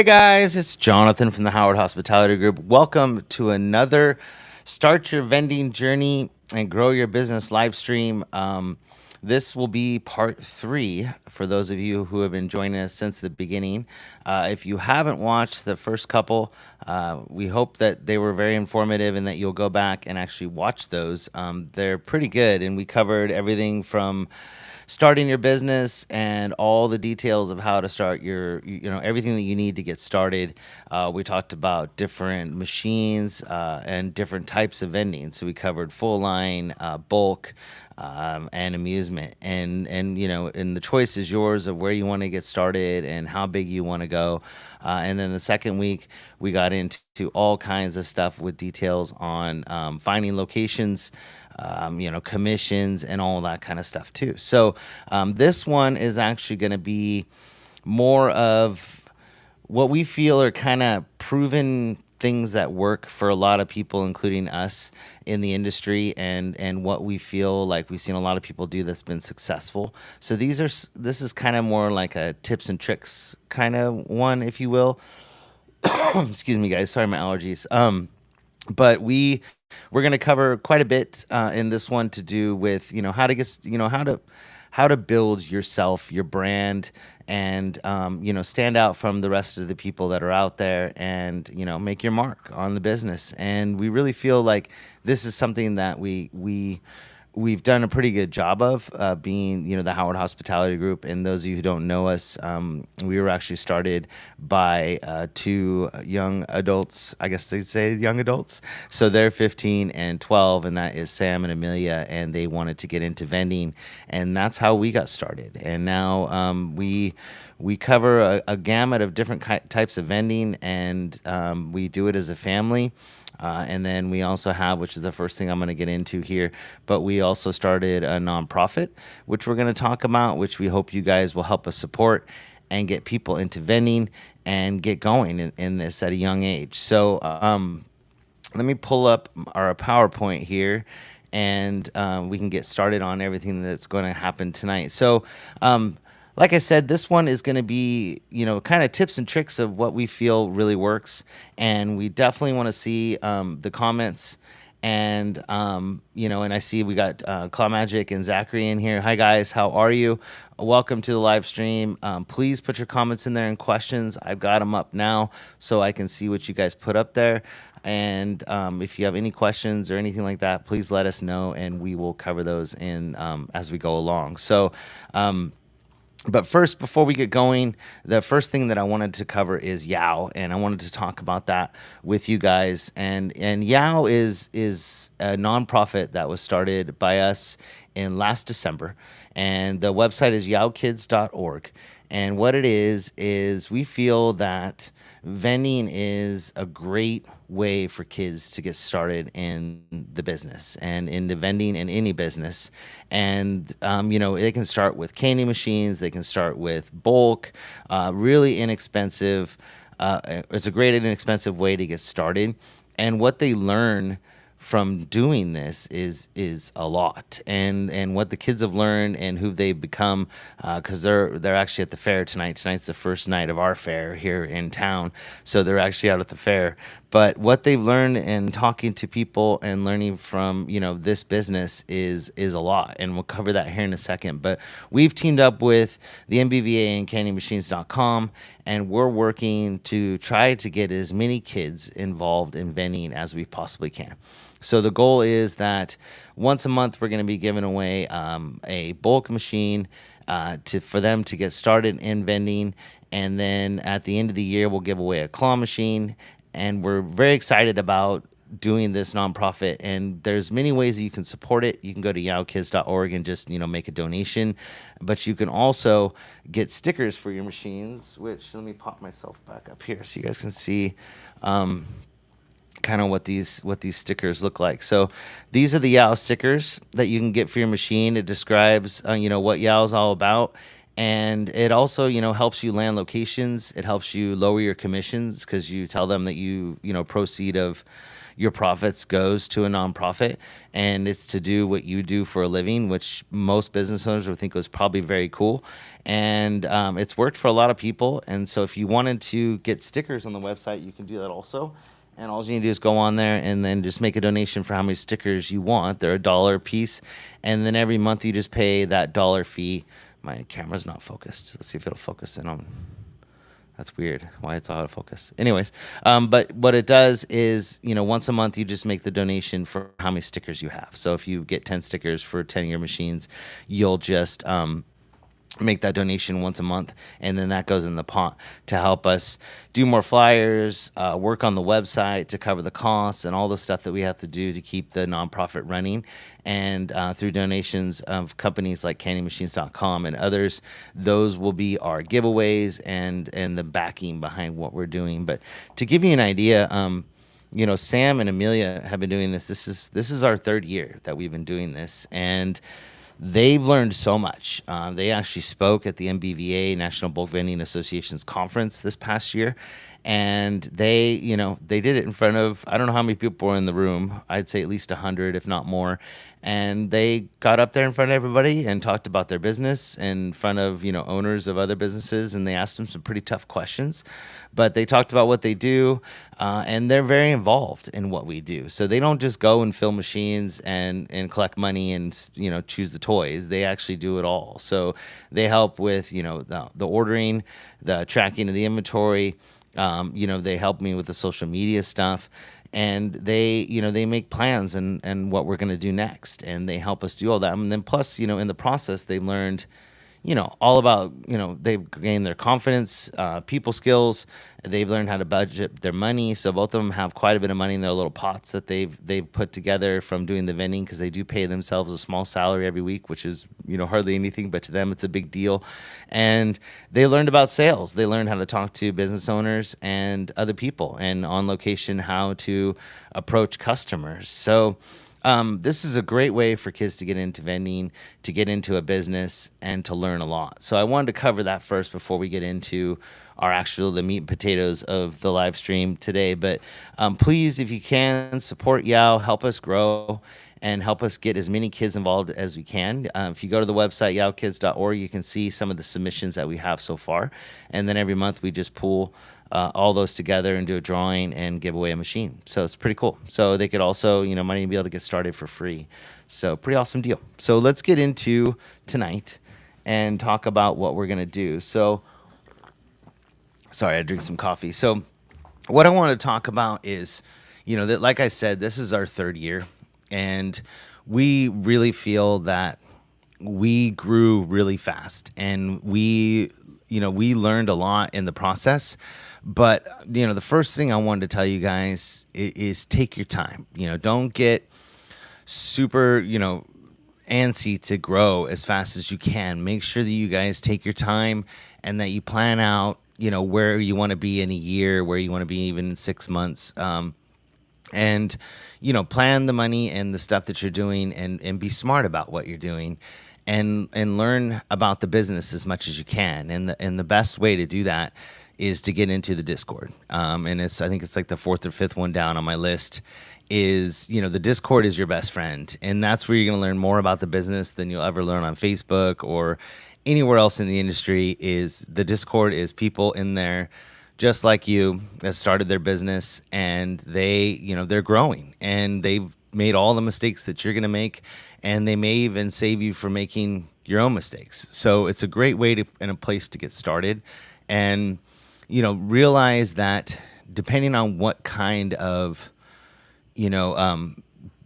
Hey guys, it's Jonathan from the Howard Hospitality Group. Welcome to another Start Your Vending Journey and Grow Your Business live stream. This will be part three for those of you who have been joining us since the beginning. If you haven't watched the first couple, we hope that they were very informative and that you'll go back and actually watch those. They're pretty good, and we covered everything from starting your business and all the details of how to start everything that you need to get started. We talked about different machines and different types of vending. So we covered full line, bulk, and amusement, and the choice is yours of where you want to get started and how big you want to go. And then the second week we got into all kinds of stuff with details on finding locations, commissions and all that kind of stuff too. So this one is actually going to be more of what we feel are kind of proven things that work for a lot of people, including us in the industry, and what we feel like we've seen a lot of people do that's been successful. So this is kind of more like a tips and tricks kind of one, if you will. Excuse me, guys. Sorry, my allergies. But we're going to cover quite a bit in this one to do with how to get how to build yourself, your brand, and stand out from the rest of the people that are out there, and make your mark on the business. And we really feel like this is something that we've done a pretty good job of, being the Howard Hospitality Group. And those of you who don't know us, we were actually started by two young adults. I guess they'd say young adults. So they're 15 and 12, and that is Sam and Amelia, and they wanted to get into vending, and that's how we got started. And now we cover a gamut of different types of vending, and we do it as a family. And then we also have, which is the first thing I'm going to get into here, but we also started a nonprofit, which we're going to talk about, which we hope you guys will help us support and get people into vending and get going in this at a young age. So let me pull up our PowerPoint here, and we can get started on everything that's going to happen tonight. So like I said, this one is going to be, kind of tips and tricks of what we feel really works. And we definitely want to see the comments. And, and I see we got Claw Magic and Zachary in here. Hi, guys. How are you? Welcome to the live stream. Please put your comments in there and questions. I've got them up now so I can see what you guys put up there. And if you have any questions or anything like that, please let us know, and we will cover those in as we go along. So, but first, before we get going, the first thing that I wanted to cover is Yao, and I wanted to talk about that with you guys. And Yao is a nonprofit that was started by us in last December, and the website is yaokids.org. And what it is we feel that vending is a great way for kids to get started in the business and in the vending and any business. And they can start with candy machines, they can start with bulk, really inexpensive. It's a great and inexpensive way to get started. And what they learn from doing this is a lot, and what the kids have learned and who they've become, because they're actually at the fair tonight. Tonight's the first night of our fair here in town, so they're actually out at the fair. But what they've learned in talking to people and learning from this business is a lot, and we'll cover that here in a second. But we've teamed up with the MBVA and CandyMachines.com, and we're working to try to get as many kids involved in vending as we possibly can. So the goal is that once a month we're going to be giving away a bulk machine for them to get started in vending, and then at the end of the year we'll give away a claw machine. And we're very excited about doing this nonprofit, and there's many ways that you can support it. You can go to yaokids.org and just make a donation, but you can also get stickers for your machines, which, let me pop myself back up here so you guys can see kind of what these stickers look like. So these are the Yao stickers that you can get for your machine. It describes what Yao is all about, And it also, helps you land locations. It helps you lower your commissions because you tell them that proceed of your profits goes to a nonprofit, and it's to do what you do for a living, which most business owners would think was probably very cool. And it's worked for a lot of people. And so if you wanted to get stickers on the website, you can do that also. And all you need to do is go on there and then just make a donation for how many stickers you want. They're $1 a piece. And then every month you just pay that dollar fee. My camera's not focused. Let's see if it'll focus in on. That's weird. Why it's out of focus. Anyways, but what it does is, once a month you just make the donation for how many stickers you have. So if you get 10 stickers for 10 of your machines, you'll just make that donation once a month, and then that goes in the pot to help us do more flyers, work on the website to cover the costs and all the stuff that we have to do to keep the nonprofit running. And through donations of companies like candymachines.com and others, those will be our giveaways and the backing behind what we're doing. But to give you an idea, Sam and Amelia have been doing this. This is our third year that we've been doing this, and they've learned so much. They actually spoke at the MBVA, National Bulk Vending Association's conference this past year, and they did it in front of, I don't know how many people were in the room. I'd say at least 100, if not more. And they got up there in front of everybody and talked about their business in front of owners of other businesses, and they asked them some pretty tough questions. But they talked about what they do, and they're very involved in what we do. So they don't just go and fill machines and collect money and choose the toys. They actually do it all. So they help with the ordering, the tracking of the inventory. They help me with the social media stuff, and they make plans and what we're going to do next, and they help us do all that. And then plus, in the process, they've learned all about, they've gained their confidence, people skills. They've learned how to budget their money. So both of them have quite a bit of money in their little pots that they've put together from doing the vending, because they do pay themselves a small salary every week, which is, hardly anything, but to them it's a big deal. And they learned about sales. They learned how to talk to business owners and other people, and on location, how to approach customers. So this is a great way for kids to get into vending, to get into a business, and to learn a lot. So I wanted to cover that first before we get into the meat and potatoes of the live stream today. But please, if you can, support Yao, help us grow, and help us get as many kids involved as we can. If you go to the website, yaokids.org, you can see some of the submissions that we have so far. And then every month we just pull all those together and do a drawing and give away a machine. So it's pretty cool. So they could also, might even be able to get started for free. So pretty awesome deal. So let's get into tonight and talk about what we're going to do. So, sorry, I drink some coffee. So what I want to talk about is, that, like I said, this is our third year, and we really feel that we grew really fast, and we learned a lot in the process. But the first thing I wanted to tell you guys is take your time. Don't get super antsy to grow as fast as you can. Make sure that you guys take your time and that you plan out where you want to be in a year, where you want to be even in 6 months. And plan the money and the stuff that you're doing, and be smart about what you're doing, and learn about the business as much as you can. And the best way to do that is to get into the Discord. And I think it's like the fourth or fifth one down on my list. Is the Discord is your best friend, and that's where you're going to learn more about the business than you'll ever learn on Facebook or anywhere else in the industry. Is the Discord is people in there just like you that started their business, and they're growing, and they've made all the mistakes that you're going to make, and they may even save you from making your own mistakes. So it's a great way and a place to get started. And realize that depending on what kind of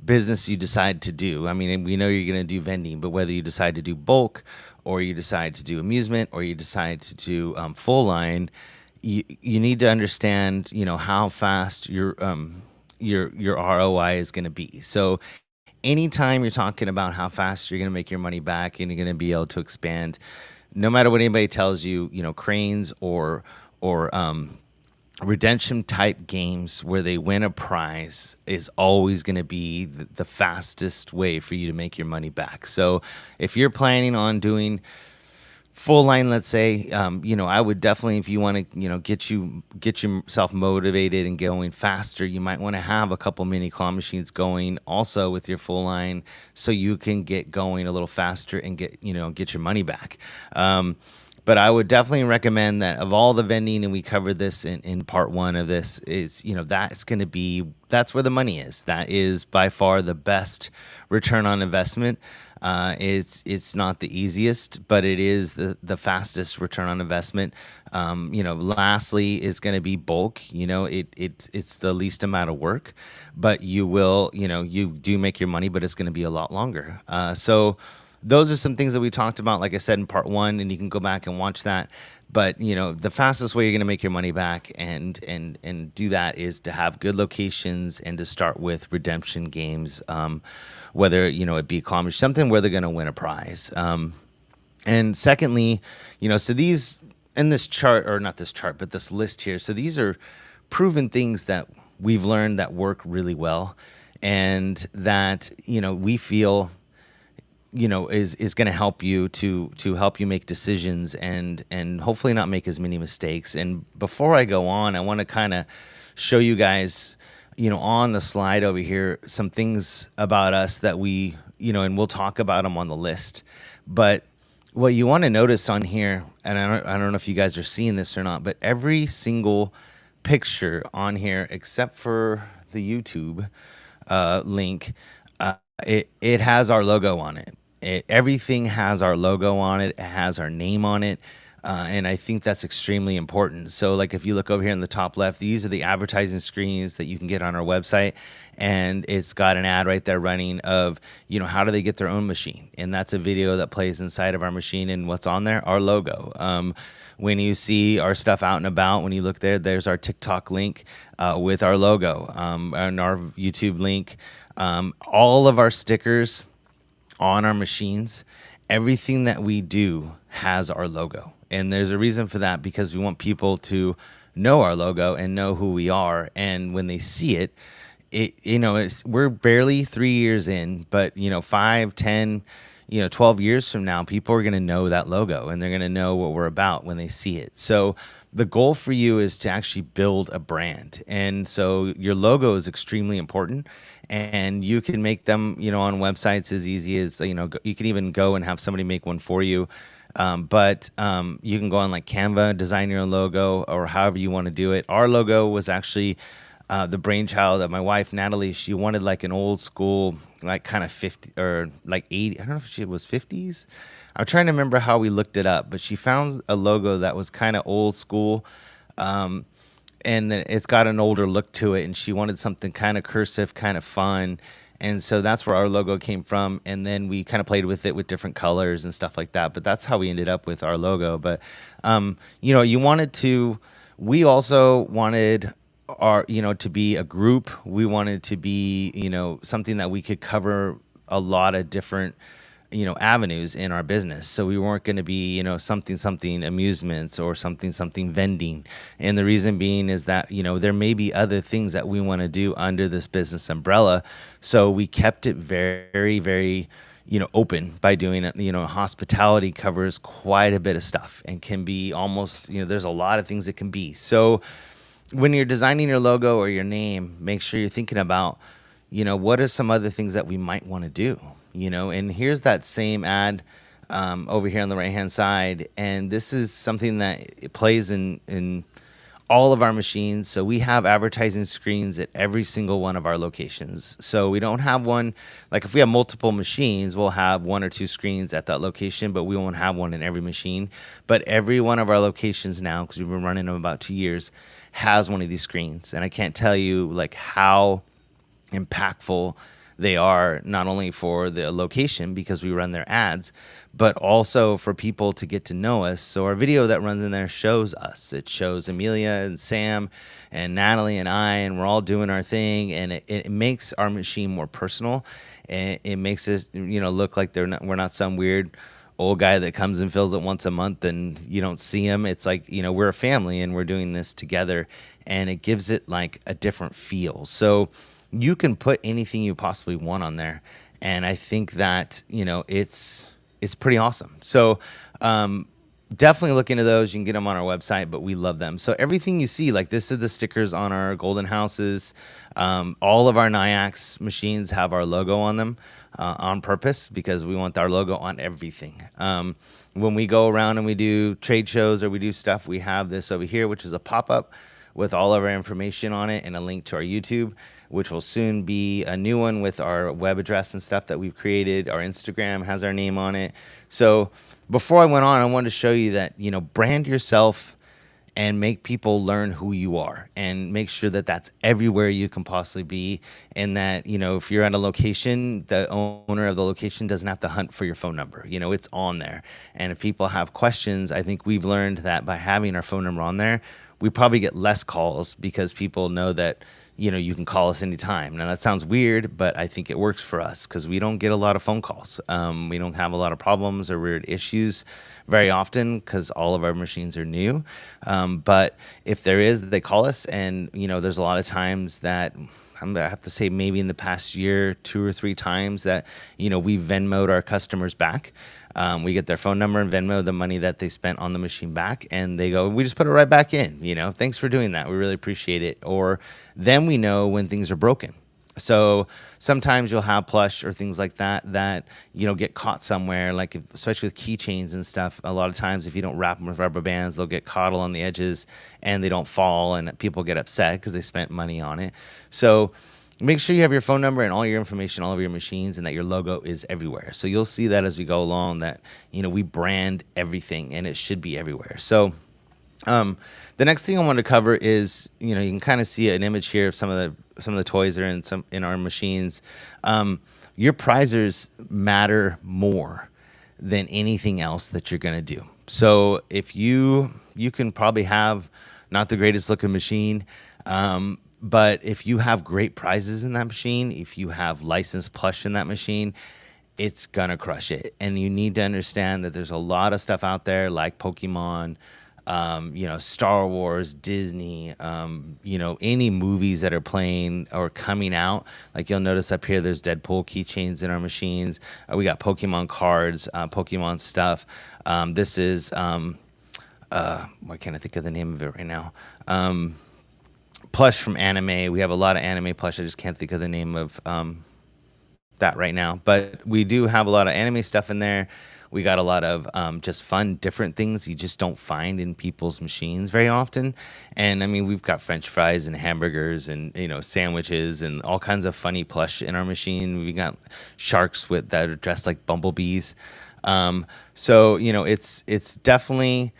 business you decide to do. I mean, we know you're going to do vending, but whether you decide to do bulk, or you decide to do amusement, or you decide to do full line, you need to understand how fast your ROI is going to be. So anytime you're talking about how fast you're going to make your money back and you're going to be able to expand, no matter what anybody tells you, cranes or redemption type games where they win a prize is always going to be the fastest way for you to make your money back. So if you're planning on doing full line, let's say, I would definitely, if you want to, get yourself motivated and going faster, you might want to have a couple mini claw machines going also with your full line, so you can get going a little faster and get your money back. But I would definitely recommend that of all the vending, and we covered this in part one of this, is, that's where the money is. That is by far the best return on investment. It's not the easiest, but it is the fastest return on investment. Lastly is going to be bulk. It's the least amount of work, but you do make your money, but it's going to be a lot longer. So those are some things that we talked about, like I said, in part one, and you can go back and watch that. But the fastest way you're going to make your money back and do that is to have good locations and to start with redemption games, whether it be accomplish something where they're going to win a prize. And secondly, so these in this chart, or not this chart, but this list here. So these are proven things that we've learned that work really well, and that we feel is going to help you to help you make decisions and hopefully not make as many mistakes. And before I go on, I want to kind of show you guys, on the slide over here, some things about us that we, and we'll talk about them on the list. But what you want to notice on here, and I don't know if you guys are seeing this or not, but every single picture on here, except for the YouTube link, it has our logo on it. Everything has our logo on it. It has our name on it. And I think that's extremely important. So, like, if you look over here in the top left, these are the advertising screens that you can get on our website. And it's got an ad right there running of, how do they get their own machine? And that's a video that plays inside of our machine. And what's on there? Our logo. When you see our stuff out and about, when you look there, there's our TikTok link with our logo, and our YouTube link. All of our stickers on our machines, everything that we do has our logo. And there's a reason for that, because we want people to know our logo and know who we are. And when they see it, we're barely 3 years in, but 5, 10, 12 years from now, people are going to know that logo, and they're going to know what we're about when they see it. So the goal for you is to actually build a brand. And so your logo is extremely important, and you can make them, on websites as easy as, you can even go and have somebody make one for you. But you can go on like Canva, design your own logo, or however you want to do it. Our logo was actually the brainchild of my wife, Natalie. She wanted like an old school, like kind of 50 or like 80. I don't know if it was 50s. I'm trying to remember how we looked it up, but she found a logo that was kind of old school. And then it's got an older look to it, and she wanted something kind of cursive, kind of fun. And so that's where our logo came from. And then we kind of played with it with different colors and stuff like that. But that's how we ended up with our logo. But, we also wanted to be a group. We wanted to be, something that we could cover a lot of different, avenues in our business. So we weren't going to be, something amusements or something vending. And the reason being is that, there may be other things that we want to do under this business umbrella. So we kept it very, very, open by doing it. Hospitality covers quite a bit of stuff and can be almost, there's a lot of things it can be. So when you're designing your logo or your name, make sure you're thinking about, what are some other things that we might want to do, and here's that same ad over here on the right hand side. And this is something that it plays in all of our machines. So we have advertising screens at every single one of our locations. So we don't have one, like if we have multiple machines, we'll have one or two screens at that location, but we won't have one in every machine. But every one of our locations now, because we've been running them about 2 years, has one of these screens. And I can't tell you like how impactful they are, not only for the location because we run their ads, but also for people to get to know us. So our video that runs in there shows us. It shows Amelia and Sam and Natalie and I, and we're all doing our thing, and it makes our machine more personal, and it makes us look like we're not some weird old guy that comes and fills it once a month and you don't see him. It's like, we're a family and we're doing this together, and it gives it like a different feel. So you can put anything you possibly want on there. And I think that, it's pretty awesome. So, Definitely look into those. You can get them on our website, but we love them. So everything you see, like this is the stickers on our golden houses. All of our Nyax machines have our logo on them on purpose because we want our logo on everything. When we go around and we do trade shows or we do stuff, we have this over here, which is a pop up with all of our information on it and a link to our YouTube, which will soon be a new one with our web address and stuff that we've created. Our Instagram has our name on it. So before I went on, I wanted to show you that, brand yourself and make people learn who you are and make sure that that's everywhere you can possibly be. And that, if you're at a location, the owner of the location doesn't have to hunt for your phone number. It's on there. And if people have questions, I think we've learned that by having our phone number on there, we probably get less calls because people know that, you can call us anytime. Now that sounds weird, but I think it works for us because we don't get a lot of phone calls. We don't have a lot of problems or weird issues very often because all of our machines are new. But if there is, they call us, and there's a lot of times that I have to say maybe in the past year, 2 or 3 times that we Venmoed our customers back. We get their phone number and Venmo the money that they spent on the machine back, and they go, "We just put it right back in. Thanks for doing that. We really appreciate it." Or then we know when things are broken. So sometimes you'll have plush or things like that get caught somewhere, like especially with keychains and stuff. A lot of times, if you don't wrap them with rubber bands, they'll get caught on the edges and they don't fall, and people get upset because they spent money on it. So make sure you have your phone number and all your information all over your machines, and that your logo is everywhere. So you'll see that as we go along, that we brand everything and it should be everywhere. So um, the next thing I want to cover is, you can kind of see an image here of some of the toys that are in our machines. Your prizers matter more than anything else that you're gonna do. So if you can probably have not the greatest looking machine, but if you have great prizes in that machine, if you have licensed plush in that machine, it's gonna crush it. And you need to understand that there's a lot of stuff out there like Pokemon, Star Wars, Disney, any movies that are playing or coming out. Like you'll notice up here, there's Deadpool keychains in our machines. We got Pokemon cards, Pokemon stuff. This is, why can't I think of the name of it right now? Plush from anime. We have a lot of anime plush. I just can't think of the name of that right now. But we do have a lot of anime stuff in there. We got a lot of just fun, different things you just don't find in people's machines very often. And I mean, we've got French fries and hamburgers and sandwiches and all kinds of funny plush in our machine. We got sharks with that are dressed like bumblebees. So it's definitely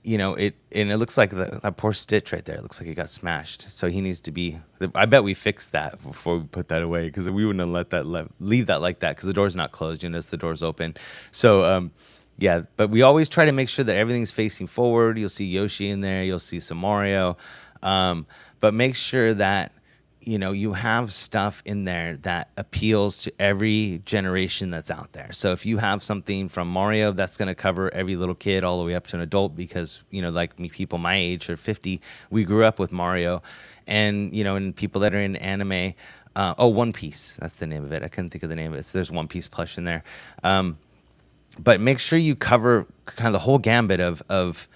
it, and it looks like that poor Stitch right there. It looks like he got smashed. So he needs to be. I bet we fixed that before we put that away because we wouldn't have let that leave that like that because the door's not closed. Notice the door's open. So yeah, but we always try to make sure that everything's facing forward. You'll see Yoshi in there. You'll see some Mario, but make sure that you have stuff in there that appeals to every generation that's out there. So if you have something from Mario, that's going to cover every little kid all the way up to an adult because, like me, people my age or 50, we grew up with Mario. And, and people that are in anime, One Piece, that's the name of it. I couldn't think of the name of it. So there's One Piece plush in there. But make sure you cover kind of the whole gambit of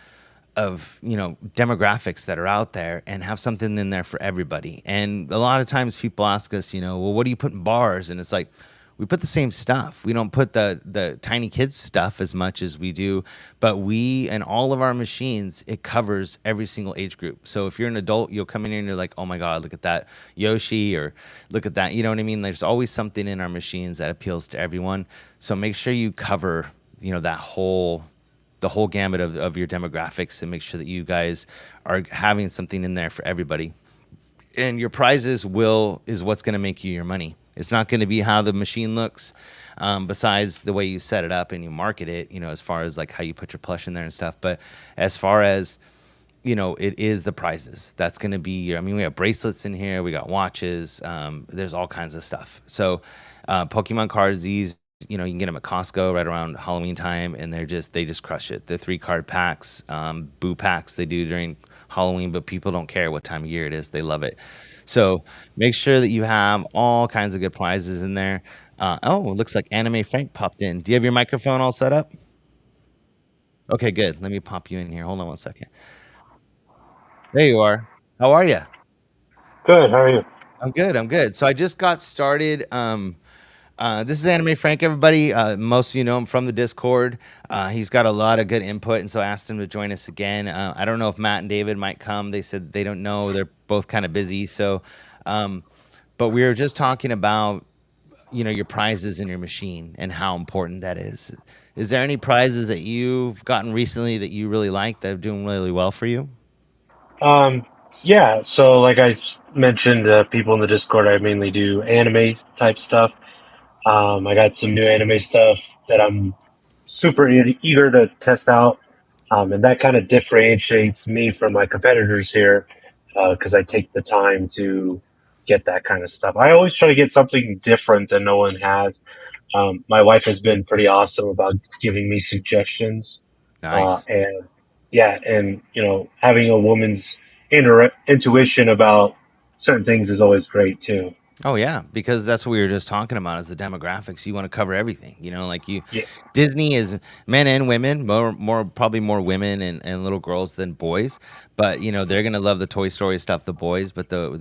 demographics that are out there and have something in there for everybody. And a lot of times people ask us, well, what do you put in bars? And it's like we put the same stuff. We don't put the tiny kids stuff as much as we do, but we and all of our machines, it covers every single age group. So if you're an adult, you'll come in here and you're like, oh my god, look at that Yoshi, or look at that, you know what I mean? There's always something in our machines that appeals to everyone. So make sure you cover that whole the whole gamut of your demographics and make sure that you guys are having something in there for everybody. And your prizes is what's going to make you your money. It's not going to be how the machine looks, besides the way you set it up and you market it, as far as like how you put your plush in there and stuff. But as far as it is the prizes. That's going to be, we have bracelets in here. We got watches. There's all kinds of stuff. So Pokemon cards, these, you can get them at Costco right around Halloween time, and they just crush it. The 3 card packs, boo packs they do during Halloween, but people don't care what time of year it is. They love it. So make sure that you have all kinds of good prizes in there. Oh, it looks like Anime Frank popped in. Do you have your microphone all set up? Okay, good. Let me pop you in here. Hold on one second. There you are. How are you? Good. How are you? I'm good. I'm good. So I just got started. This is Anime Frank, everybody. Most of you know him from the Discord. He's got a lot of good input, and so I asked him to join us again. I don't know if Matt and David might come. They said they don't know. They're both kind of busy. Um, but we were just talking about your prizes in your machine and how important that is. Is there any prizes that you've gotten recently that you really like that are doing really well for you? Um, yeah. So, like mentioned, people in the Discord, I mainly do anime type stuff. I got some new anime stuff that I'm super eager to test out, and that kind of differentiates me from my competitors here because I take the time to get that kind of stuff. I always try to get something different that no one has. My wife has been pretty awesome about giving me suggestions, Nice. and yeah, and having a woman's intuition about certain things is always great too. Oh yeah, because that's what we were just talking about is the demographics. You want to cover everything, like Yeah, Disney is men and women, more probably more women and little girls than boys. But they're gonna love the Toy Story stuff, the boys, but the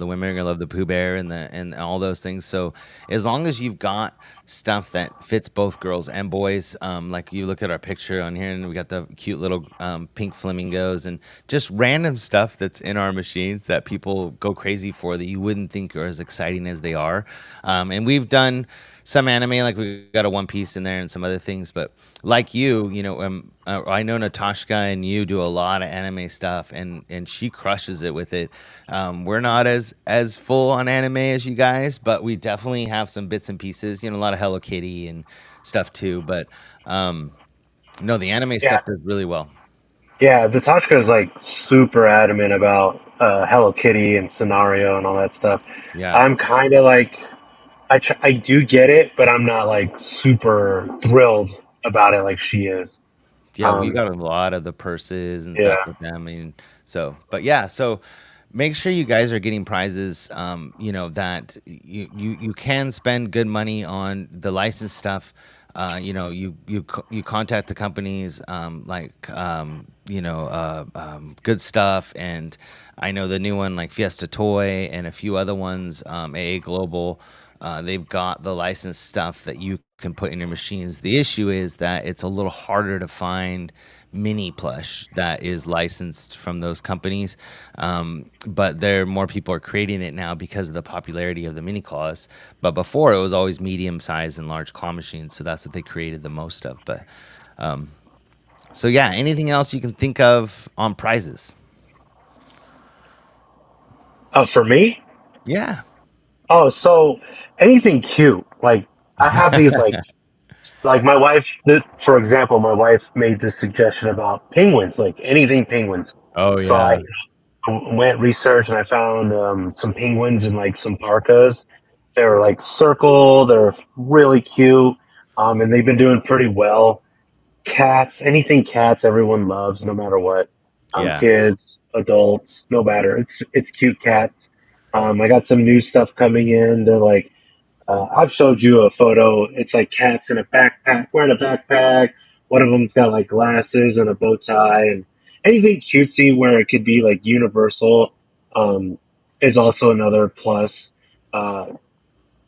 women are gonna love the Pooh Bear and all those things. So as long as you've got stuff that fits both girls and boys, like you look at our picture on here, and we got the cute little pink flamingos and just random stuff that's in our machines that people go crazy for that you wouldn't think are as exciting as they are. And we've done some anime, like we got a One Piece in there and some other things. But like I know Natashka and you do a lot of anime stuff, and she crushes it with it. We're not as full on anime as you guys, but we definitely have some bits and pieces. A lot of Hello Kitty and stuff too. But um, no, the anime yeah, stuff does really well. yeah. Natashka is like super adamant about Hello Kitty and scenario and all that stuff. Yeah. I'm kind of like I do get it, but I'm not like super thrilled about it like she is. Yeah, we Um, got a lot of the purses and yeah. stuff with them. I mean, but yeah, so make sure you guys are getting prizes. That you can spend good money on the license stuff. You contact the companies, good stuff, and I know the new one like Fiesta Toy and a few other ones, AA Global. They've got the licensed stuff that you can put in your machines. The issue is that it's a little harder to find mini plush that is licensed from those companies. But more people are creating it now because of the popularity of the mini claws. But before it was always medium size and large claw machines, so that's what they created the most of. But so yeah, anything else you can think of on prizes? For me, Yeah. oh, so anything cute. Like I have these like my wife did, for example, my wife made this suggestion about penguins, like anything penguins. Oh So I yeah. went research and I found some penguins in like some parkas. They were like circle. They're really cute, and they've been doing pretty well. Cats, anything cats, everyone loves, no matter what. Yeah. Kids, adults, no matter. It's cute cats. I got some new stuff coming in. They're like I've showed you a photo. It's like cats in a backpack, wearing a backpack. One of them's got like glasses and a bow tie, and anything cutesy where it could be like universal is also another plus. Uh,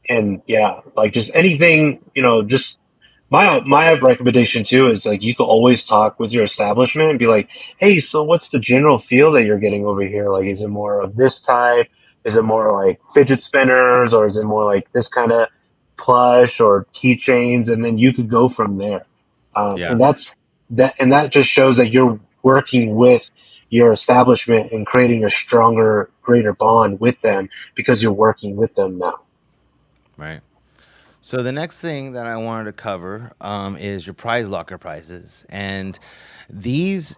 and yeah, like just anything, just my recommendation too is like you can always talk with your establishment and be like, hey, so what's the general feel that you're getting over here? Like, is it more of this type? Is it more like fidget spinners, or is it more like this kind of plush or keychains? And then you could go from there. Yeah. And that just shows that you're working with your establishment and creating a stronger, greater bond with them because you're working with them now. Right. So the next thing that I wanted to cover is your prize locker prizes, and these,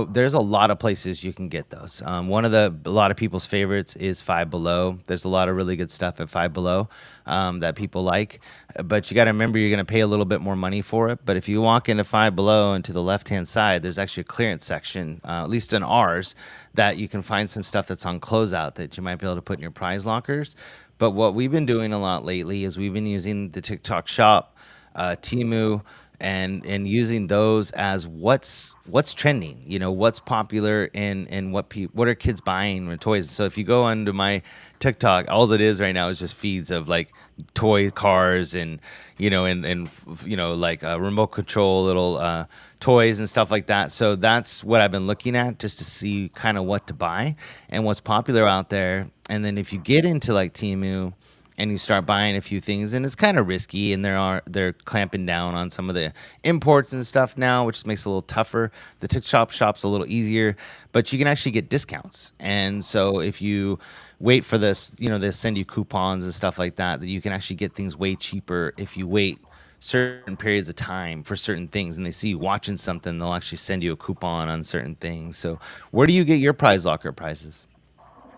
there's a lot of places you can get those. One of a lot of people's favorites is Five Below. There's a lot of really good stuff at Five Below that people like, but you got to remember you're going to pay a little bit more money for it. But if you walk into Five Below and to the left hand side, there's actually a clearance section, at least in ours, that you can find some stuff that's on closeout that you might be able to put in your prize lockers. But what we've been doing a lot lately is we've been using the TikTok shop, Timu, and using those as what's trending, what's popular, and what are kids buying with toys. So if you go onto my TikTok, all it is right now is just feeds of like toy cars and like remote control little toys and stuff like that. So that's what I've been looking at just to see kind of what to buy and what's popular out there. And then if you get into like Timu and you start buying a few things, and it's kind of risky, and they're clamping down on some of the imports and stuff now, which makes it a little tougher. The TikTok shop's a little easier, but you can actually get discounts. And so if you wait for this, they send you coupons and stuff like that, that you can actually get things way cheaper if you wait certain periods of time for certain things, and they see you watching something, they'll actually send you a coupon on certain things. So where do you get your prize locker prizes?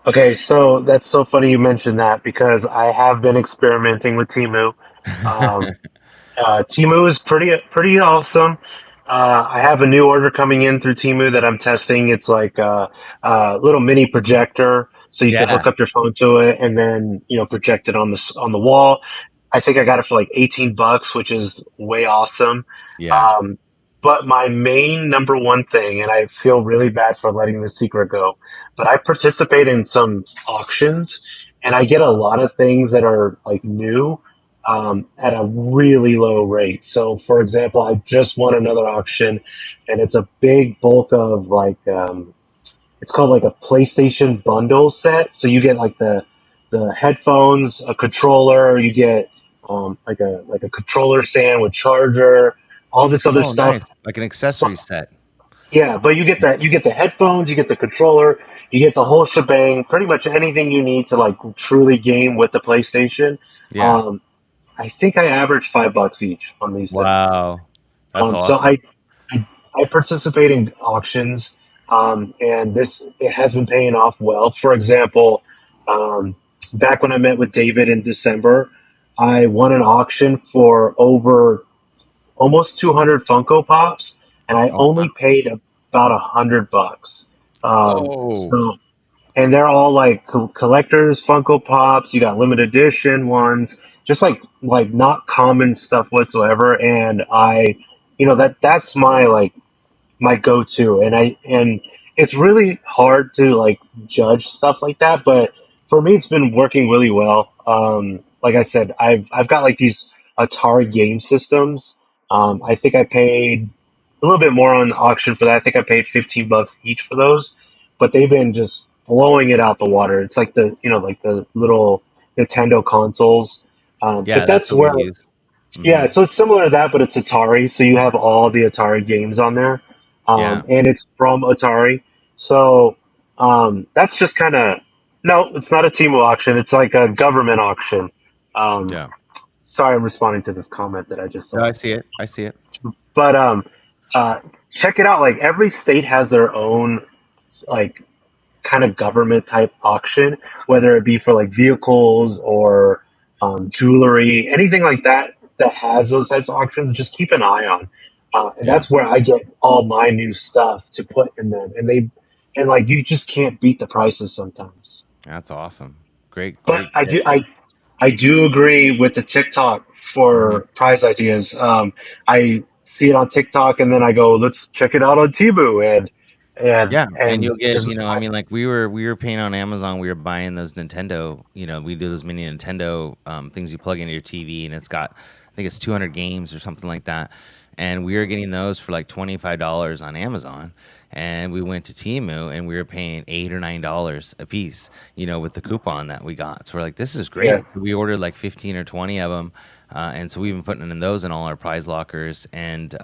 Okay, so that's so funny you mentioned that because I have been experimenting with Timu. Um, Timu is pretty awesome. I have a new order coming in through Timu that I'm testing. It's like a little mini projector, so you can Yeah, hook up your phone to it and then project it on the wall. I think I got it for like 18 bucks, which is way awesome. yeah. Um, but my main number one thing, and I feel really bad for letting this secret go, but I participate in some auctions and I get a lot of things that are like new at a really low rate. So, for example, I just won another auction and it's a big bulk of it's called like a PlayStation bundle set. So you get like the headphones, a controller, you get like a controller stand with charger, all this other Oh, stuff. nice. Like an But accessory set. yeah, but you get the headphones, you get the controller, you get the whole shebang, pretty much anything you need to like truly game with the PlayStation. Yeah. Um, I think I average $5 each on these sets. Wow. That's So awesome. I participate in auctions, and this it has been paying off well. For example, um, back when I met with David in December, I won an auction for over almost 200 Funko Pops, and I Oh, wow. only paid about $100. Whoa. So and they're all like collectors Funko Pops. You got limited edition ones, just like not common stuff whatsoever. And that's my go-to, and it's really hard to like judge stuff like that, but for me it's been working really well. Like I said, I've got like these Atari game systems. I think I paid a little bit more on auction for that. I think I paid 15 bucks each for those, but they've been just blowing it out the water. It's like the little Nintendo consoles. Yeah, But that's that's what we where use. yeah, Hmm. so it's similar to that, but it's Atari. So you have all the Atari games on there, Yeah. and it's from Atari. So that's just kind of no, it's not a Temu auction. It's like a government auction. Um, Yeah. sorry, I'm responding to this comment that I just No, I saw. see it. I see it. But uh, check it out. Like every state has their own like kind of government type auction, whether it be for like vehicles or jewelry, anything like that that has those types of auctions. Just keep an eye on, and Yeah. that's where I get all my new stuff to put in them. And like you just can't beat the prices sometimes. That's awesome. Great, But great I tip. do I do agree with the TikTok Hmm. for prize ideas. I see it on TikTok and then I go, let's check it out on Temu Yeah, and and you'll get, just I mean, like we were paying on Amazon. We were buying those Nintendo. We do those mini Nintendo things you plug into your TV, and it's got, I think it's 200 games or something like that. And we were getting those for like $25 on Amazon. And we went to Temu, and we were paying $8 or $9 a piece. With the coupon that we got. So we're like, this is yeah. great. So we ordered like 15 or 20 of them, and so we've been putting in those in all our prize lockers, and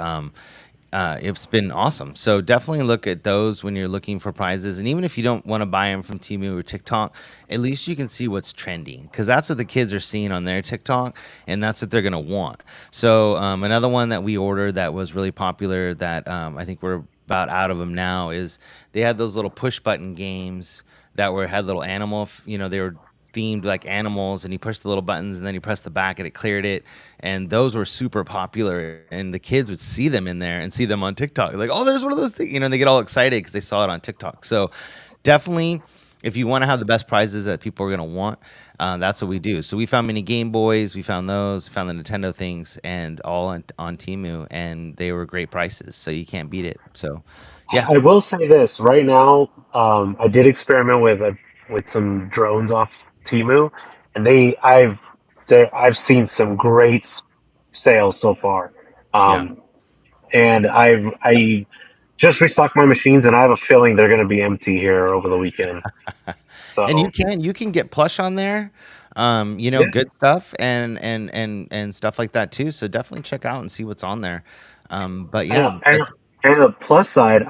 it's been awesome. So definitely look at those when you're looking for prizes. And even if you don't want to buy them from Temu or TikTok, at least you can see what's trending because that's what the kids are seeing on their TikTok, and that's what they're gonna want. So another one that we ordered that was really popular that I think we're about out of them now is they had those little push button games that were had little they were themed like animals, and you push the little buttons and then you press the back and it cleared it, and those were super popular, and the kids would see them in there and see them on TikTok like, oh, there's one of those things, and they get all excited because they saw it on TikTok. So definitely, if you want to have the best prizes that people are going to want, that's what we do. So we found mini Game Boys, we found those, we found the Nintendo things, and all on Timu, and they were great prices. So you can't beat it. So, yeah, I will say this right now. I did experiment with some drones off Timu, and I've seen some great sales so far. yeah. Um, and I just restocked my machines, and I have a feeling they're going to be empty here over the weekend. And So you can get plush on there, yeah, good stuff and stuff like that too. So definitely check out and see what's on there. But and yeah, and, that's and the plus side,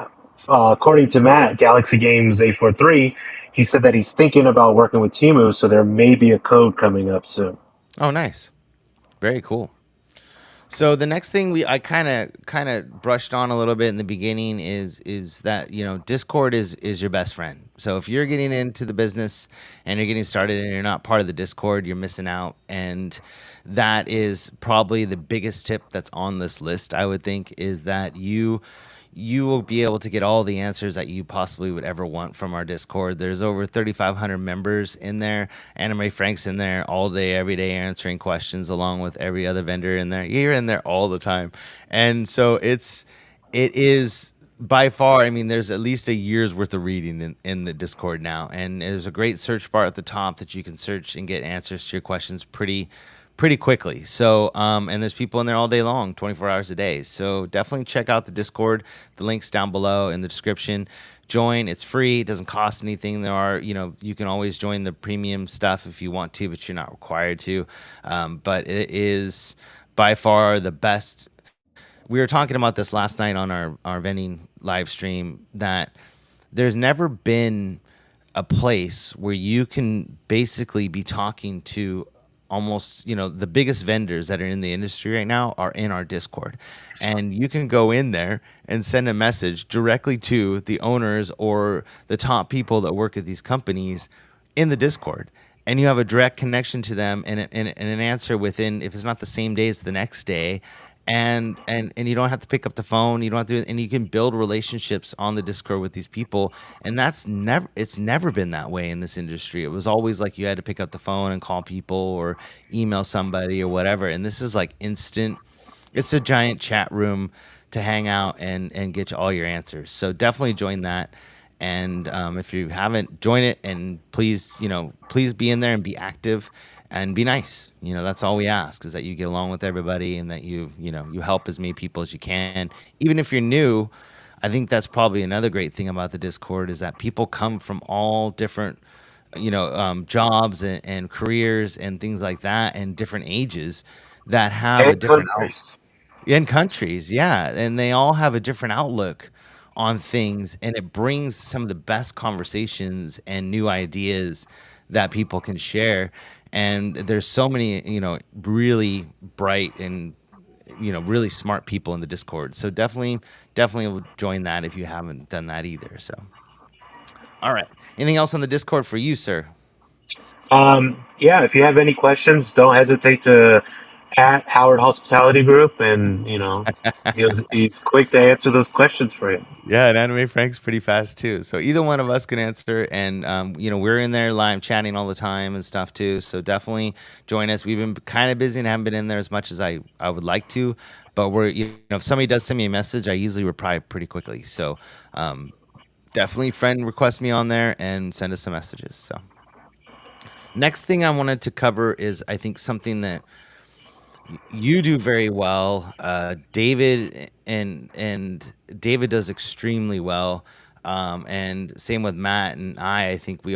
according to Matt, Galaxy Games 843, he said that he's thinking about working with Timu, so there may be a code coming up soon. oh nice, very cool. So the next thing I kind of brushed on a little bit in the beginning is that Discord is your best friend. So if you're getting into the business and you're getting started and you're not part of the Discord, you're missing out. And that is probably the biggest tip that's on this list. I would think is that you will be able to get all the answers that you possibly would ever want from our Discord. There's over 3,500 members in there. Anime Frank's in there all day, every day, answering questions along with every other vendor in there. You're in there all the time, and so it is by far. I mean, there's at least a year's worth of reading in the Discord now, and there's a great search bar at the top that you can search and get answers to your questions pretty quickly. So, and there's people in there all day long, 24 hours a day. So definitely check out the Discord. The link's down below in the description. Join. It's free. It doesn't cost anything. There are, you can always join the premium stuff if you want to, but you're not required to. But it is by far the best. We were talking about this last night on our vending live stream that there's never been a place where you can basically be talking to almost the biggest vendors that are in the industry right now are in our Discord, and you can go in there and send a message directly to the owners or the top people that work at these companies in the Discord, and you have a direct connection to them and an answer within, if it's not the same day, it's the next day. And you don't have to pick up the phone, you don't have to, and you can build relationships on the Discord with these people. And it's never been that way in this industry. It was always like you had to pick up the phone and call people or email somebody or whatever, and this is like instant. It's a giant chat room to hang out and get you all your answers. So definitely join that. And if you haven't, join it. And please, please be in there and be active and be nice. That's all we ask, is that you get along with everybody and that you help as many people as you can. Even if you're new, I think that's probably another great thing about the Discord is that people come from all different jobs and careers and things like that, and different ages that have And a different countries. in countries, yeah, and they all have a different outlook on things, and it brings some of the best conversations and new ideas that people can share. And there's so many, really bright and really smart people in the Discord. So definitely join that if you haven't done that either. So, all right, anything else on the Discord for you, sir? Yeah, if you have any questions, don't hesitate to at Howard Hospitality Group, and he's quick to answer those questions for you. Yeah, and Anime Frank's pretty fast too. So either one of us can answer, and we're in there live chatting all the time and stuff too. So definitely join us. We've been kind of busy and haven't been in there as much as I would like to, but if somebody does send me a message, I usually reply pretty quickly. So definitely friend request me on there and send us some messages. So next thing I wanted to cover is, I think, something that you do very well. David David does extremely well. And same with Matt and I think we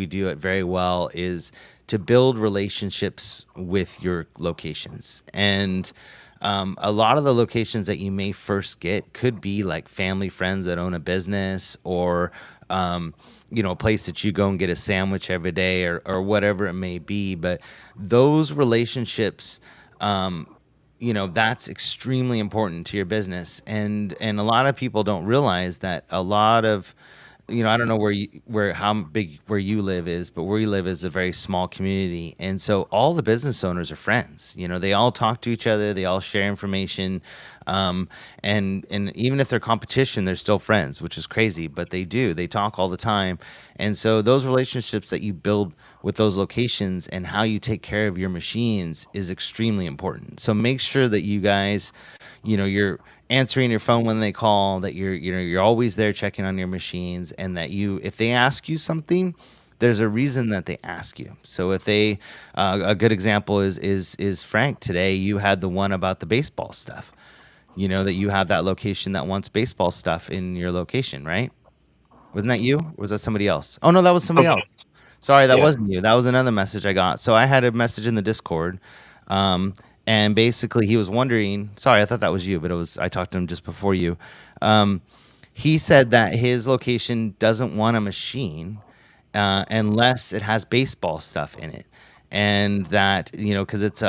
do it very well, is to build relationships with your locations. And a lot of the locations that you may first get could be like family friends that own a business, or a place that you go and get a sandwich every day, or whatever it may be. But those relationships, that's extremely important to your business. And a lot of people don't realize that a lot of I don't know where how big where you live is, but where you live is a very small community, and so all the business owners are friends. They all talk to each other, they all share information, um, and even if they're competition, they're still friends, which is crazy. But they talk all the time, and so those relationships that you build with those locations and how you take care of your machines is extremely important. So make sure that you guys, you're answering your phone when they call, that you're always there checking on your machines, and that if they ask you something, there's a reason that they ask you. So if they, a good example is Frank. Today you had the one about the baseball stuff. That you have that location that wants baseball stuff in your location, right? Wasn't that you? Or was that somebody else? Oh no, that was somebody Somebody else. else. Sorry, that Yeah. wasn't you. That was another message I got. So I had a message in the Discord, um, and basically he was wondering. Sorry, I thought that was you, but it was. I talked to him just before you. Um, he said that his location doesn't want a machine unless it has baseball stuff in it, and that because it's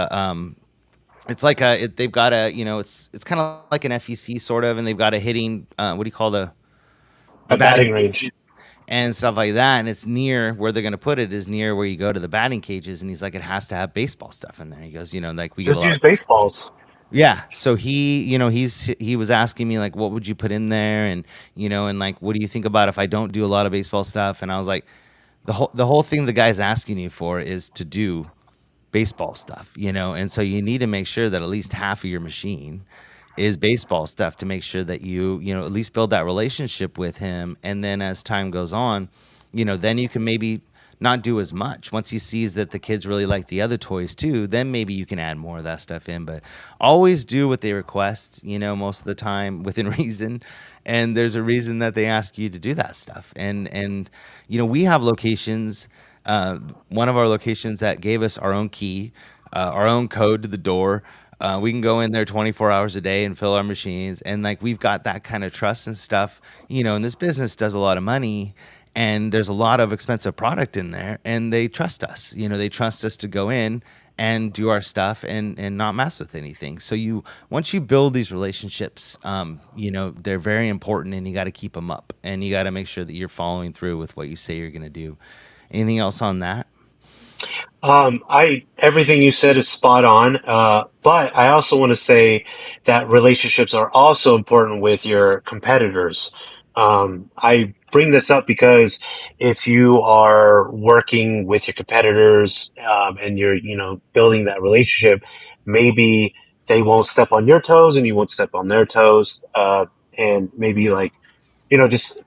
like they've got a it's kind of like an FEC sort of, and they've got a hitting what do you call the A batting batting range. and stuff like that. And it's near where they're going to put it is near where you go to the batting cages. And he's like, it has to have baseball stuff in there. He goes, like we get a Just lot. use baseballs. Yeah. So he was asking me like, what would you put in there? And, and like, what do you think about if I don't do a lot of baseball stuff? And I was like, the whole thing the guy's asking you for is to do baseball stuff, and so you need to make sure that at least half of your machine is baseball stuff to make sure that you at least build that relationship with him. And then as time goes on, then you can maybe not do as much. Once he sees that the kids really like the other toys too, then maybe you can add more of that stuff in. But always do what they request, most of the time within reason. And there's a reason that they ask you to do that stuff. And we have locations, one of our locations that gave us our own key, our own code to the door. We can go in there 24 hours a day and fill our machines. And like we've got that kind of trust and stuff, and this business does a lot of money and there's a lot of expensive product in there. And they trust us, they trust us to go in and do our stuff and not mess with anything. So once you build these relationships, they're very important and you got to keep them up and you got to make sure that you're following through with what you say you're going to do. Anything else on that? I everything you said is spot on. But I also want to say that relationships are also important with your competitors. I bring this up because if you are working with your competitors, and you're, building that relationship, maybe they won't step on your toes and you won't step on their toes. And maybe like, just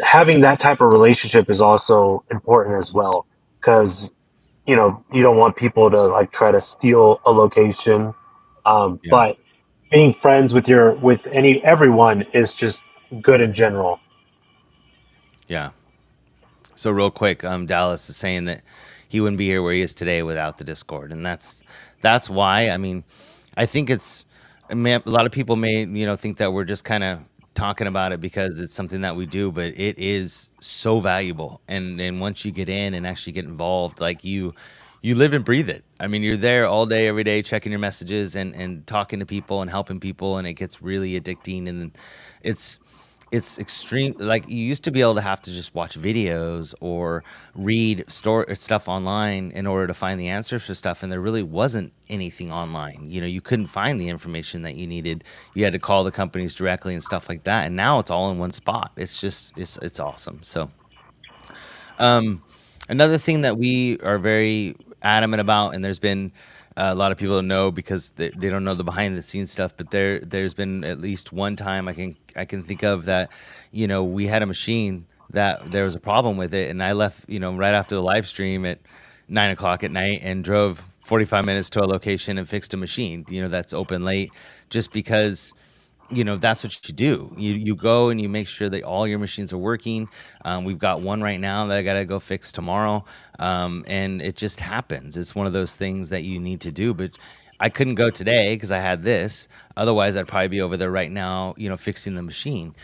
having that type of relationship is also important as well. Because you don't want people to like try to steal a location. Yeah. But being friends with everyone is just good in general. Yeah. So real quick, Dallas is saying that he wouldn't be here where he is today without the Discord, and that's why. I mean, I think a lot of people may think that we're just kind of talking about it because it's something that we do, but it is so valuable. And once you get in and actually get involved, like you live and breathe it. I mean, you're there all day, every day, checking your messages and talking to people and helping people, and it gets really addicting. And it's it's extreme. Like you used to be able to have to just watch videos or read store stuff online in order to find the answers for stuff, and there really wasn't anything online. You couldn't find the information that you needed. You had to call the companies directly and stuff like that. And now it's all in one spot. It's awesome. So another thing that we are very adamant about, and there's been a lot of people don't know because they don't know the behind the scenes stuff, but there's been at least one time I can think of that, we had a machine that there was a problem with it, and I left, right after the live stream at 9 o'clock at night and drove 45 minutes to a location and fixed a machine, that's open late, just because that's what you do. You go and you make sure that all your machines are working. We've got one right now that I got to go fix tomorrow, and it just happens. It's one of those things that you need to do. But I couldn't go today because I had this. Otherwise, I'd probably be over there right now, fixing the machine.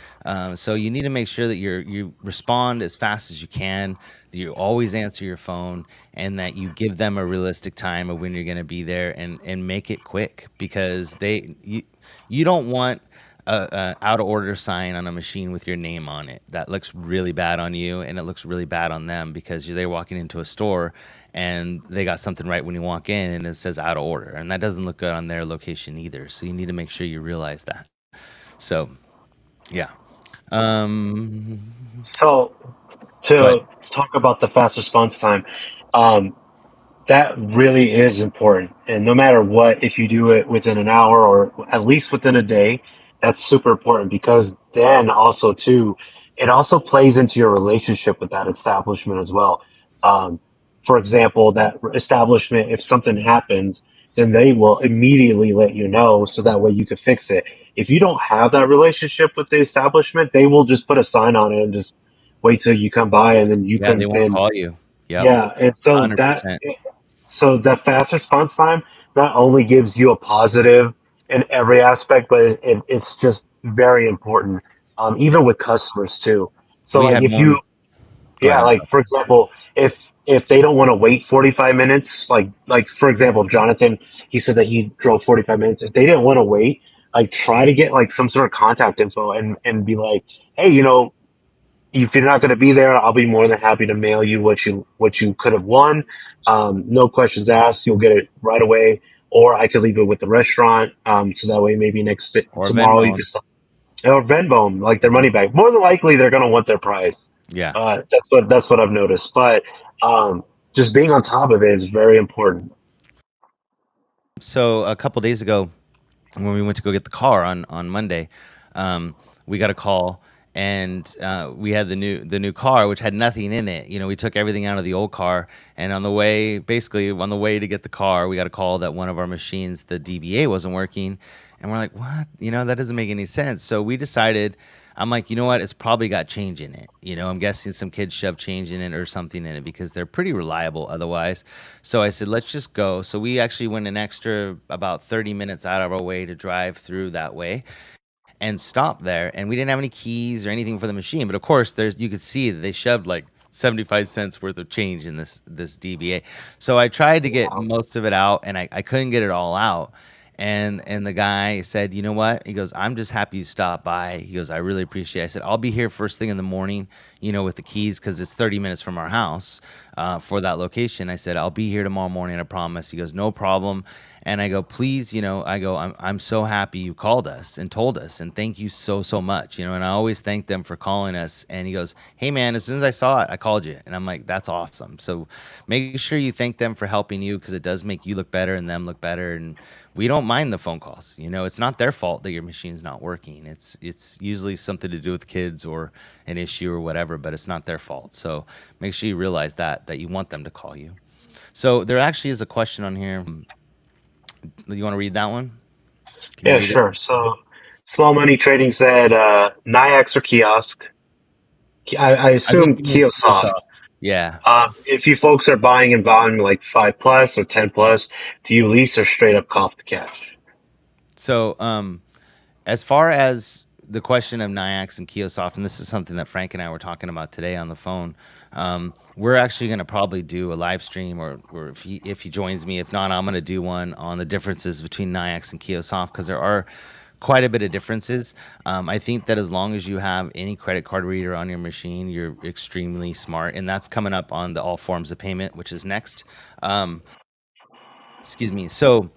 So you need to make sure that you respond as fast as you can. That you always answer your phone, and that you give them a realistic time of when you're going to be there, and make it quick because you don't want a out of order sign on a machine with your name on it. That looks really bad on you, and it looks really bad on them because they're walking into a store and they got something right when you walk in and it says out of order, and that doesn't look good on their location either. So you need to make sure you realize that. So yeah, So go ahead. to talk about the fast response time, um, that really is important. And no matter what, if you do it within an hour or at least within a day, that's super important because then also too, it also plays into your relationship with that establishment as well. Um, for example, that establishment, if something happens, then they will immediately let you know so that way you can fix it. If you don't have that relationship with the establishment, they will just put a sign on it and just wait till you come by and then you Yeah, they can won't then, call you. Yep, yeah. And so that 100%. so the fast response time not only gives you a positive in every aspect, but it's just very important, even with customers too. So We like had if you, one. Go yeah, ahead. I'm like sorry. for example, if they don't want to wait 45 minutes, like for example, Jonathan, he said that he drove 45 minutes. If they didn't want to wait, like try to get like some sort of contact info and be like, hey, if you're not going to be there, I'll be more than happy to mail you what you could have won. No questions asked. You'll get it right away, or I could leave it with the restaurant. So that way, maybe Or tomorrow you Venmo. can or Venmo 'em, like their money back. More than likely, they're going to want their price. Yeah. That's what I've noticed. But just being on top of it is very important. So a couple days ago, when we went to go get the car on Monday, we got a call, and we had the new car, which had nothing in it. We took everything out of the old car, and basically on the way to get the car, we got a call that one of our machines, the DBA, wasn't working, and we're like, what? That doesn't make any sense. So we decided. I'm like, you know what? It's probably got change in it. I'm guessing some kids shoved change in it or something in it because they're pretty reliable otherwise. So I said, let's just go. So we actually went an extra about 30 minutes out of our way to drive through that way and stop there. And we didn't have any keys or anything for the machine. But of course, you could see that they shoved like 75 cents worth of change in this DBA. So I tried to get Wow. most of it out, and I couldn't get it all out. And the guy said, you know what? He goes, I'm just happy you stopped by. He goes, I really appreciate it. I said, I'll be here first thing in the morning, with the keys because it's 30 minutes from our house for that location. I said, I'll be here tomorrow morning, I promise. He goes, no problem. And I go, please, I'm so happy you called us and told us, and thank you so much, and I always thank them for calling us. And he goes, hey man, as soon as I saw it, I called you. And I'm like, that's awesome. So make sure you thank them for helping you because it does make you look better and them look better. And we don't mind the phone calls. It's not their fault that your machine's not working. It's usually something to do with kids or an issue or whatever, but it's not their fault. So make sure you realize that you want them to call you. So there actually is a question on here. You want to read that one? Can you Yeah, read it? sure. So small money trading said NIAX or kiosk. I I think assume you mean Kiosoft. Kiosoft. Yeah. If you folks are buying in volume like 5 plus or 10 plus, do you lease or straight up cop the cash? So, as far as the question of Nyax and Kiosoft, and this is something that Frank and I were talking about today on the phone, we're actually going to probably do a live stream, or if he joins me. If not, I'm going to do one on the differences between Nyax and Kiosoft because there are quite a bit of differences. I think that as long as you have any credit card reader on your machine, you're extremely smart, and that's coming up on the all forms of payment, which is next. Excuse me. So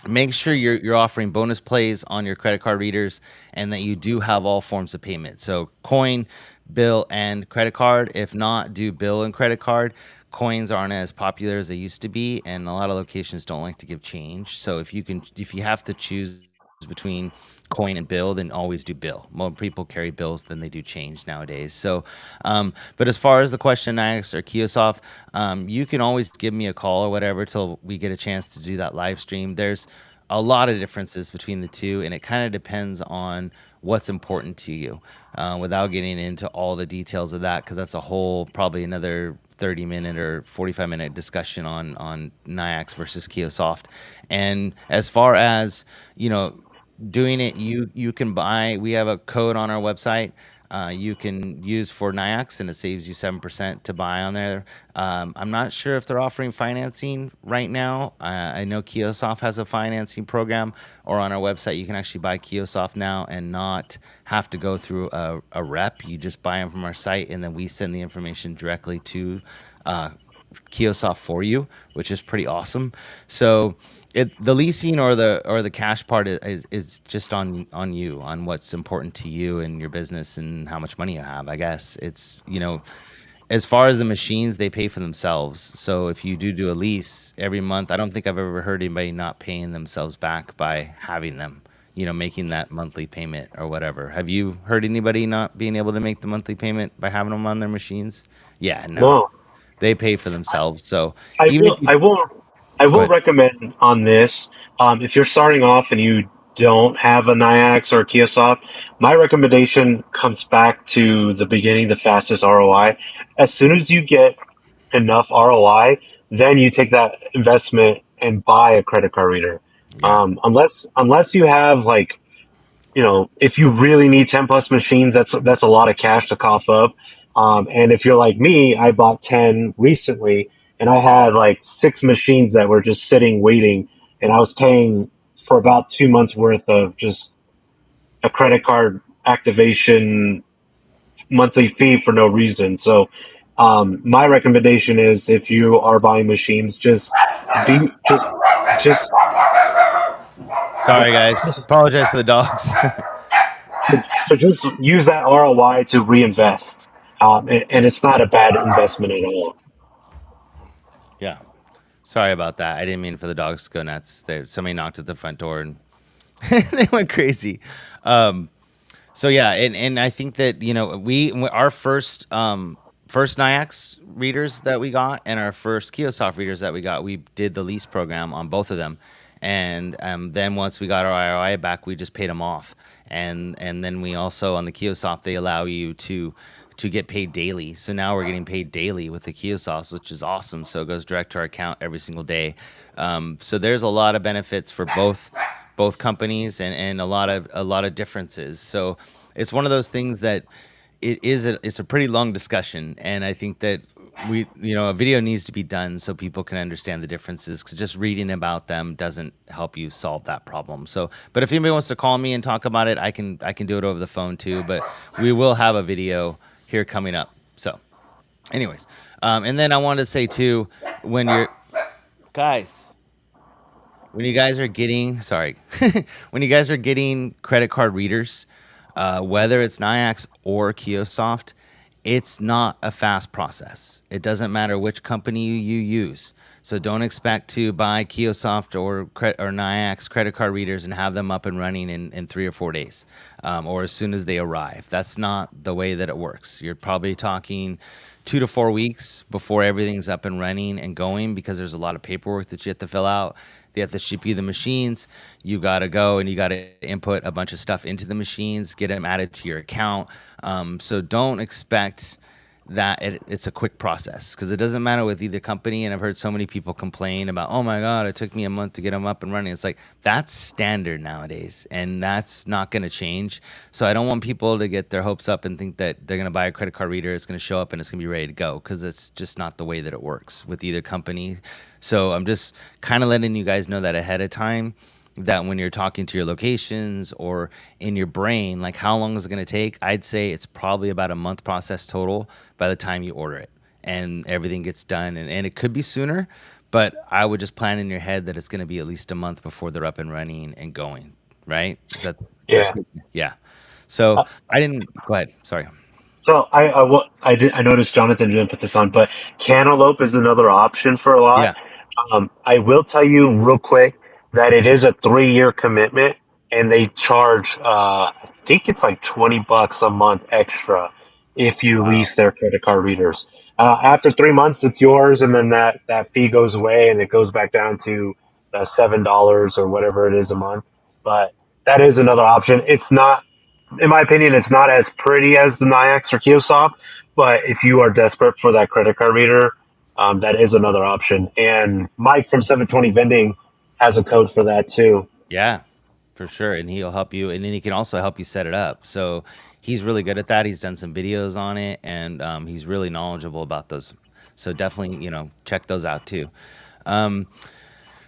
make sure you're offering bonus plays on your credit card readers and that you do have all forms of payment. So coin, bill, and credit card. If not, do bill and credit card. Coins aren't as popular as they used to be, and a lot of locations don't like to give change. So if you have to choose between coin and bill, then always do bill. More people carry bills than they do change nowadays. So, but as far as the question I asked or Kiosoft, you can always give me a call or whatever till we get a chance to do that live stream. There's a lot of differences between the two, and it kind of depends on what's important to you. Without getting into all the details of that, because that's a whole probably another 30-minute or 45-minute discussion on Nyax versus Kiosoft. And as far as doing it, you can buy. We have a code on our website. you can use for NIAX, and it saves you 7% to buy on there. I'm not sure if they're offering financing right now. I know Kiosoft has a financing program, or on our website, you can actually buy Kiosoft now and not have to go through a rep. You just buy them from our site, and then we send the information directly to uh, Kiosoft for you, which is pretty awesome. So the leasing or the cash part is just on you, on what's important to you and your business and how much money you have. I guess it's, as far as the machines, they pay for themselves. So if you do a lease every month, I don't think I've ever heard anybody not paying themselves back by having them, making that monthly payment or whatever. Have you heard anybody not being able to make the monthly payment by having them on their machines? Yeah, no, No, they pay for themselves. So I even if will. you I will. I go will ahead. recommend on this. If you're starting off and you don't have a Niax or a Kiosoft, my recommendation comes back to the beginning, the fastest ROI. As soon as you get enough ROI, then you take that investment and buy a credit card reader. Yeah. Unless you have like, if you really need 10 plus machines, that's a lot of cash to cough up. And if you're like me, I bought 10 recently and I had like six machines that were just sitting waiting, and I was paying for about 2 months worth of just a credit card activation monthly fee for no reason. So, my recommendation is if you are buying machines, be, just, just, Sorry, guys. just Apologize for the dogs. so just use that ROI to reinvest, and it's not a bad investment at all. Yeah. Sorry about that. I didn't mean for the dogs to go nuts. Somebody knocked at the front door and they went crazy. Um, So yeah, and I think that our first NIAX readers that we got and our first Kiosoft readers that we got, we did the lease program on both of them, and then once we got our ROI back, we just paid them off, and then we also on the Kiosoft they allow you to get paid daily. So now we're getting paid daily with the Kiosoft, which is awesome. So it goes direct to our account every single day. So there's a lot of benefits for both companies and a lot of differences. So it's one of those things that it's a pretty long discussion, and I think that a video needs to be done so people can understand the differences, because just reading about them doesn't help you solve that problem. So, but if anybody wants to call me and talk about it, I can do it over the phone too, but we will have a video here coming up. So, anyways, and then I wanted to say too, when you're guys, when you guys are getting sorry, when you guys are getting credit card readers, whether it's Niax or Kiosoft, it's not a fast process. It doesn't matter which company you use. So don't expect to buy Kiosoft or Niax credit card readers and have them up and running in 3 or 4 days, or as soon as they arrive. That's not the way that it works. You're probably talking 2 to 4 weeks before everything's up and running and going, because there's a lot of paperwork that you have to fill out. They have to ship you the machines. You got to go and you got to input a bunch of stuff into the machines, get them added to your account. So don't expect that it's a quick process, because it doesn't matter with either company. And I've heard so many people complain about, oh my God, it took me a month to get them up and running. It's like, that's standard nowadays, and that's not going to change. So I don't want people to get their hopes up and think that they're going to buy a credit card reader, it's going to show up and it's going to be ready to go, because it's just not the way that it works with either company. So I'm just kind of letting you guys know that ahead of time, that when you're talking to your locations or in your brain, like how long is it going to take? I'd say it's probably about a month process total by the time you order it and everything gets done. And it could be sooner, but I would just plan in your head that it's going to be at least a month before they're up and running and going. Right? Is that's Yeah. yeah. So Uh, I didn't go ahead. Sorry. So I noticed Jonathan didn't put this on, but cantaloupe is another option for a lot. Yeah. I will tell you real quick that it is a 3 year commitment, and they charge I think it's like $20 a month extra if you Wow. lease their credit card readers. After 3 months, it's yours, and then that fee goes away, and it goes back down to $7 or whatever it is a month. But that is another option. It's not, in my opinion, it's not as pretty as the Niax or Kiosoft, but if you are desperate for that credit card reader, that is another option. And Mike from 720 Vending has a code for that too. Yeah, for sure. And he'll help you. And then he can also help you set it up. So he's really good at that. He's done some videos on it, and he's really knowledgeable about those. So definitely, check those out too.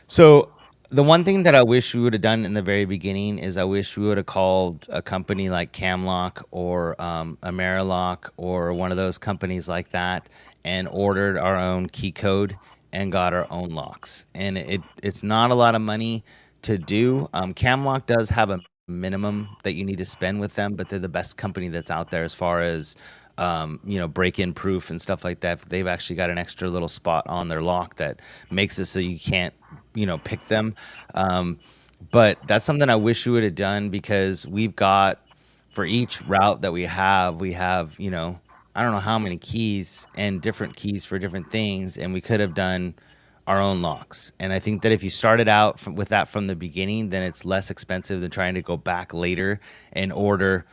So the one thing that I wish we would have done in the very beginning is I wish we would have called a company like Camlock or Amerilock or one of those companies like that and ordered our own key code and got our own locks. And it's not a lot of money to do. Camlock does have a minimum that you need to spend with them, but they're the best company that's out there as far as break-in proof and stuff like that. They've actually got an extra little spot on their lock that makes it so you can't, pick them. Um, but that's something I wish we would have done because we've got for each route that we have, I don't know how many keys and different keys for different things, and we could have done our own locks. And I think that if you started out with that from the beginning, then it's less expensive than trying to go back later and order,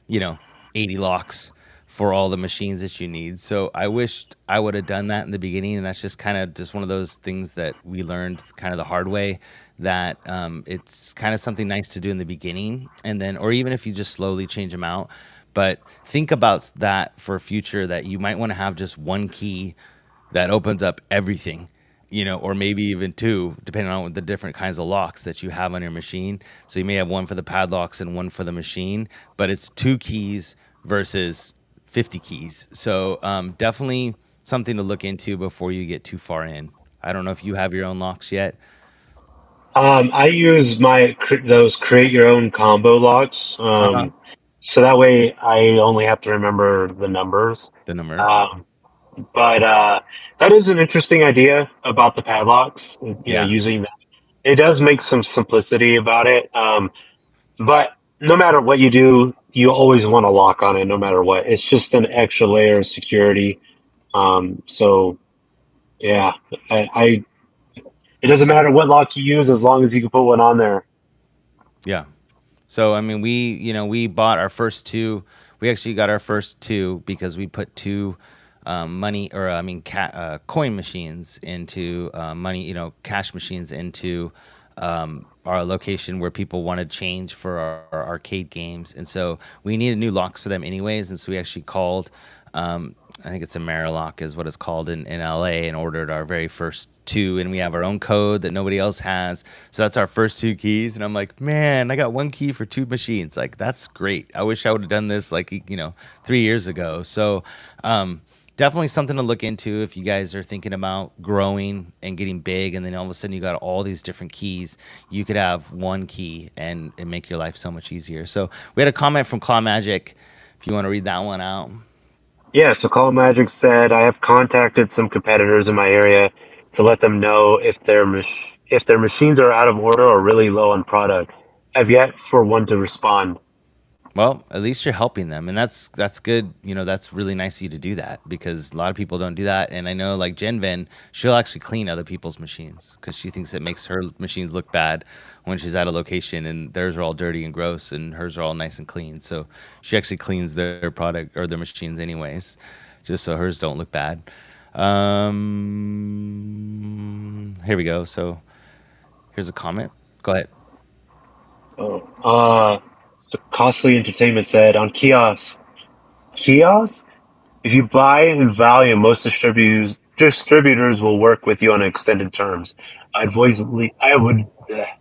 you know, 80 locks for all the machines that you need. So I wished I would have done that in the beginning, and that's just kind of just one of those things that we learned kind of the hard way. That it's kind of something nice to do in the beginning, and then, or even if you just slowly change them out. But think about that for future that you might want to have just one key that opens up everything, or maybe even two, depending on the different kinds of locks that you have on your machine. So you may have one for the padlocks and one for the machine, but it's two keys versus 50 keys. So definitely something to look into before you get too far in. I don't know if you have your own locks yet. I use those create your own combo locks. Uh huh. So that way I only have to remember the numbers. The number. Um, but that is an interesting idea about the padlocks. Yeah. Using that, it does make some simplicity about it. But no matter what you do, you always want a lock on it, no matter what. It's just an extra layer of security. So yeah, I it doesn't matter what lock you use as long as you can put one on there. Yeah. So I mean, we bought our first two. We actually got our first two because we put two money, or I mean, coin machines into money, cash machines into our location where people wanted change for our arcade games, and so we needed new locks for them anyways, and so we actually called. I think it's a Marilock is what it's called in LA, and ordered our very first two, and we have our own code that nobody else has. So that's our first two keys, and I'm like, man, I got one key for two machines. Like that's great. I wish I would have done this like 3 years ago. So definitely something to look into if you guys are thinking about growing and getting big, and then all of a sudden you got all these different keys. You could have one key and make your life so much easier. So we had a comment from Claw Magic. If you want to read that one out. Yeah, so Call Magic said, I have contacted some competitors in my area to let them know if their machines are out of order or really low on product. Have yet for one to respond. Well, at least you're helping them, and that's good. That's really nice of you to do that because a lot of people don't do that. And I know, like Ven, she'll actually clean other people's machines because she thinks it makes her machines look bad when she's at a location and theirs are all dirty and gross, and hers are all nice and clean. So she actually cleans their product or their machines anyways, just so hers don't look bad. Here we go. So here's a comment. Go ahead. Oh. So Costly Entertainment said on kiosk, if you buy in volume, most distributors will work with you on extended terms. I would,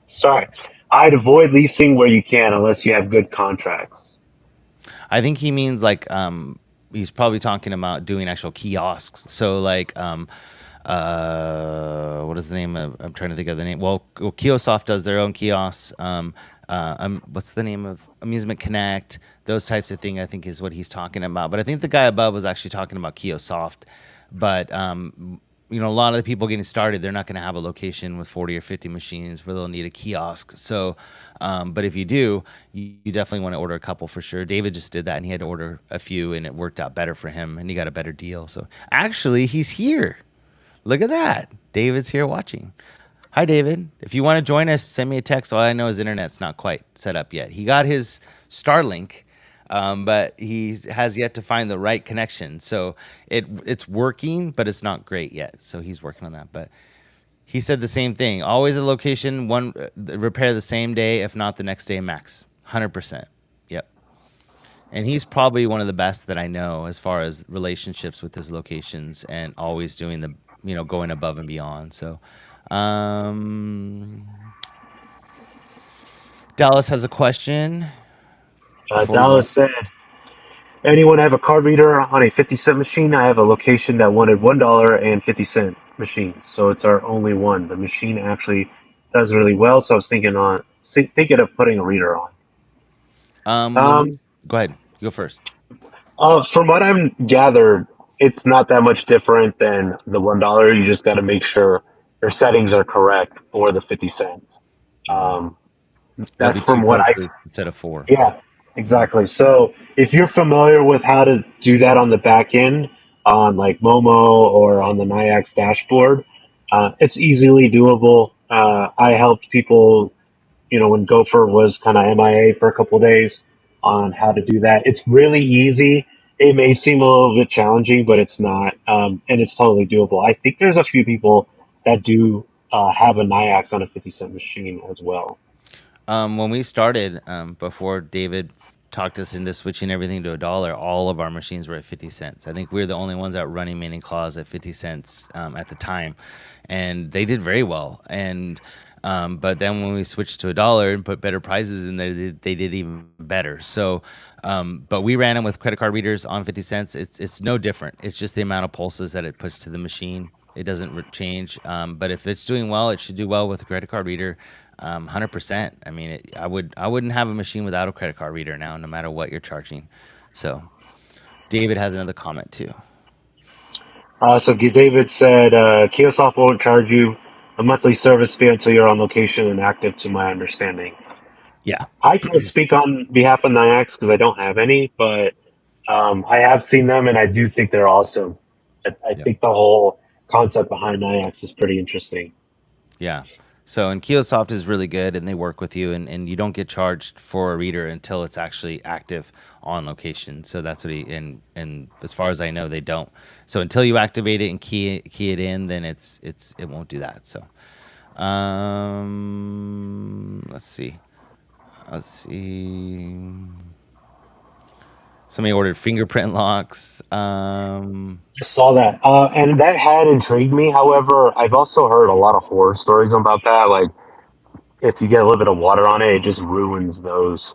sorry, I'd avoid leasing where you can unless you have good contracts. I think he means like he's probably talking about doing actual kiosks. So like what is the name of, I'm trying to think of the name. Well, Kiosoft does their own kiosks. What's the name of Amusement Connect? Those types of thing I think is what he's talking about. But I think the guy above was actually talking about Kiosoft. But a lot of the people getting started, they're not going to have a location with 40 or 50 machines where they'll need a kiosk. So, but if you do, you definitely want to order a couple for sure. David just did that, and he had to order a few, and it worked out better for him, and he got a better deal. So, actually, he's here. Look at that. David's here watching. Hi, David. If you want to join us, send me a text. All I know his internet's not quite set up yet. He got his Starlink, but he has yet to find the right connection. So it's working, but it's not great yet. So he's working on that. But he said the same thing. Always a location, repair the same day, if not the next day max. 100%. Yep. And he's probably one of the best that I know as far as relationships with his locations and always doing the, going above and beyond. So, um, Dallas has a question before we go. Dallas said, anyone have a card reader on a 50-cent machine? I have a location that wanted $1.50 machine, so it's our only one. The machine actually does really well, so I was thinking of putting a reader on. When we Um, go ahead, you go first. from what I'm gathered, it's not that much different than the $1. You just got to make sure your settings are correct for the 50 cents. Mm. Um, There'll that's be two from what I posters instead of four. Yeah, Mm. exactly. So if you're familiar with how to do that on the back end, on like Momo or on the NIAX dashboard, it's easily doable. I helped people, when Gopher was kind of MIA for a couple of days on how to do that. It's really easy. It may seem a little bit challenging, but it's not, and it's totally doable. I think there's a few people that do have a NIAX on a 50-cent machine as well. When we started, before David talked us into switching everything to a dollar, all of our machines were at 50 cents. I think we were the only ones out running main and claws at 50 cents at the time, and they did very well. And but then when we switched to a dollar and put better prices in there, they did even better. So, but we ran them with credit card readers on 50 cents. It's no different. It's just the amount of pulses that it puts to the machine. It doesn't change. But if it's doing well, it should do well with a credit card reader. 100%. I mean, I wouldn't have a machine without a credit card reader now, no matter what you're charging. So David has another comment too. So David said, Kiosoft won't charge you a monthly service fee until you're on location and active, to my understanding. Yeah. I can't speak on behalf of Niax because I don't have any, but I have seen them and I do think they're awesome. I Yep. think the whole concept behind Niax is pretty interesting. Yeah. So and Kiosoft is really good, and they work with you, and you don't get charged for a reader until it's actually active on location. So that's what and as far as I know, they don't. So until you activate it and key it in, then it won't do that. So let's see. Let's see. Somebody ordered fingerprint locks. I saw that. And that had intrigued me. However, I've also heard a lot of horror stories about that. Like, if you get a little bit of water on it, it just ruins those.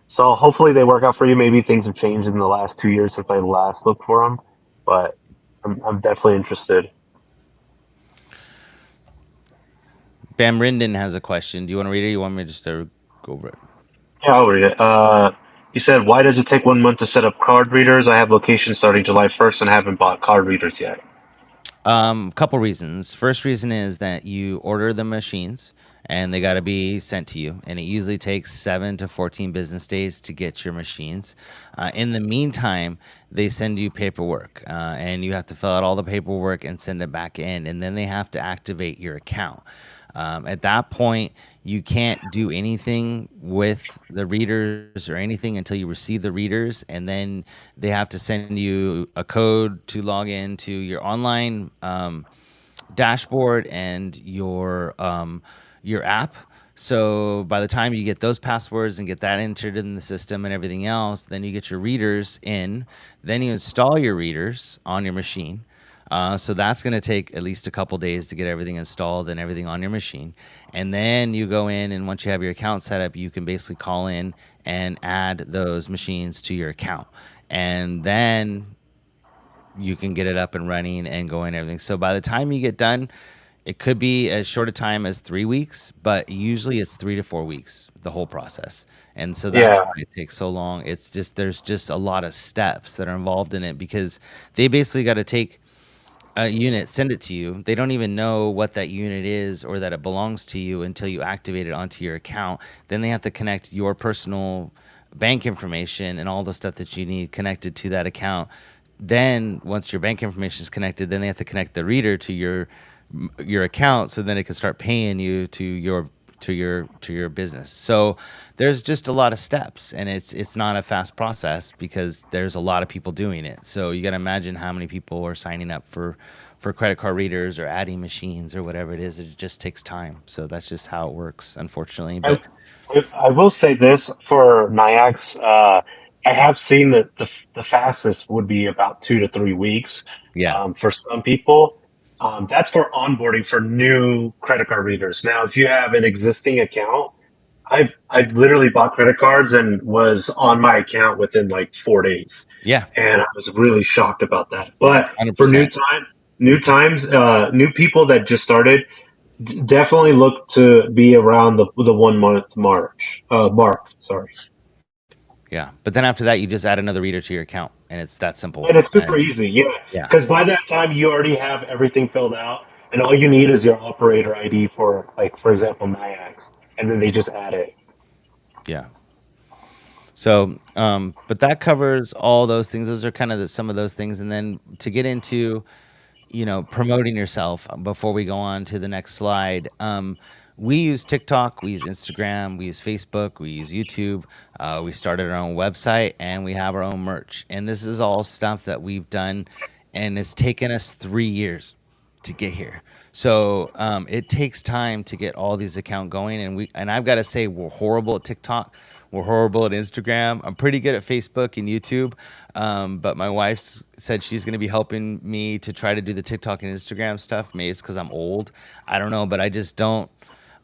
So hopefully they work out for you. Maybe things have changed in the last 2 years since I last looked for them, but I'm definitely interested. Bam Rinden has a question. Do you want to read it? Or you want me just to go over it? Yeah, I'll read it. You said, why does it take 1 month to set up card readers? I have locations starting July 1st and haven't bought card readers yet. Couple reasons. First reason is that you order the machines and they got to be sent to you, and it usually takes 7 to 14 business days to get your machines. In the meantime, they send you paperwork, and you have to fill out all the paperwork and send it back in, and then they have to activate your account. At that point, you can't do anything with the readers or anything until you receive the readers, and then they have to send you a code to log into your online dashboard and your app. So by the time you get those passwords and get that entered in the system and everything else, then you get your readers in. Then you install your readers on your machine. So that's going to take at least a couple days to get everything installed and everything on your machine. And then you go in, and once you have your account set up, you can basically call in and add those machines to your account. And then you can get it up and running and going and everything. So by the time you get done, it could be as short a time as 3 weeks, but usually it's 3 to 4 weeks, the whole process. And so that's Yeah, why it takes so long. It's just, there's just a lot of steps that are involved in it because they basically got to take a unit, send it to you. They don't even know what that unit is or that it belongs to you until you activate it onto your account. Then they have to connect your personal bank information and all the stuff that you need connected to that account. Then once your bank information is connected, then they have to connect the reader to your account so then it can start paying you to your business. So there's just a lot of steps, and it's not a fast process because there's a lot of people doing it. So you got to imagine how many people are signing up for credit card readers or adding machines or whatever it is. It just takes time. So that's just how it works, unfortunately. I, But I will say this for NIAX. I have seen that the fastest would be about 2 to 3 weeks Yeah. for some people. That's for onboarding for new credit card readers. Now, if you have an existing account, I've literally bought credit cards and was on my account within like 4 days, Yeah. and I was really shocked about that. But for 100%. new people that just started, definitely look to be around the 1 month mark. Sorry. Yeah. But then after that, you just add another reader to your account, and it's that simple. And it's super And easy, yeah, yeah. because by that time you already have everything filled out, and all you need is your operator ID for, like, for example, MyAx, and then they just add it. Yeah. So, but that covers all those things. Those are kind of some of those things. And then to get into, promoting yourself before we go on to the next slide. We use TikTok, we use Instagram, we use Facebook, we use YouTube. We started our own website and we have our own merch. And this is all stuff that we've done, and it's taken us 3 years to get here. So it takes time to get all these accounts going, and I've got to say we're horrible at TikTok. We're horrible at Instagram. I'm pretty good at Facebook and YouTube, but my wife said she's going to be helping me to try to do the TikTok and Instagram stuff. Maybe it's because I'm old. I don't know, but I just don't.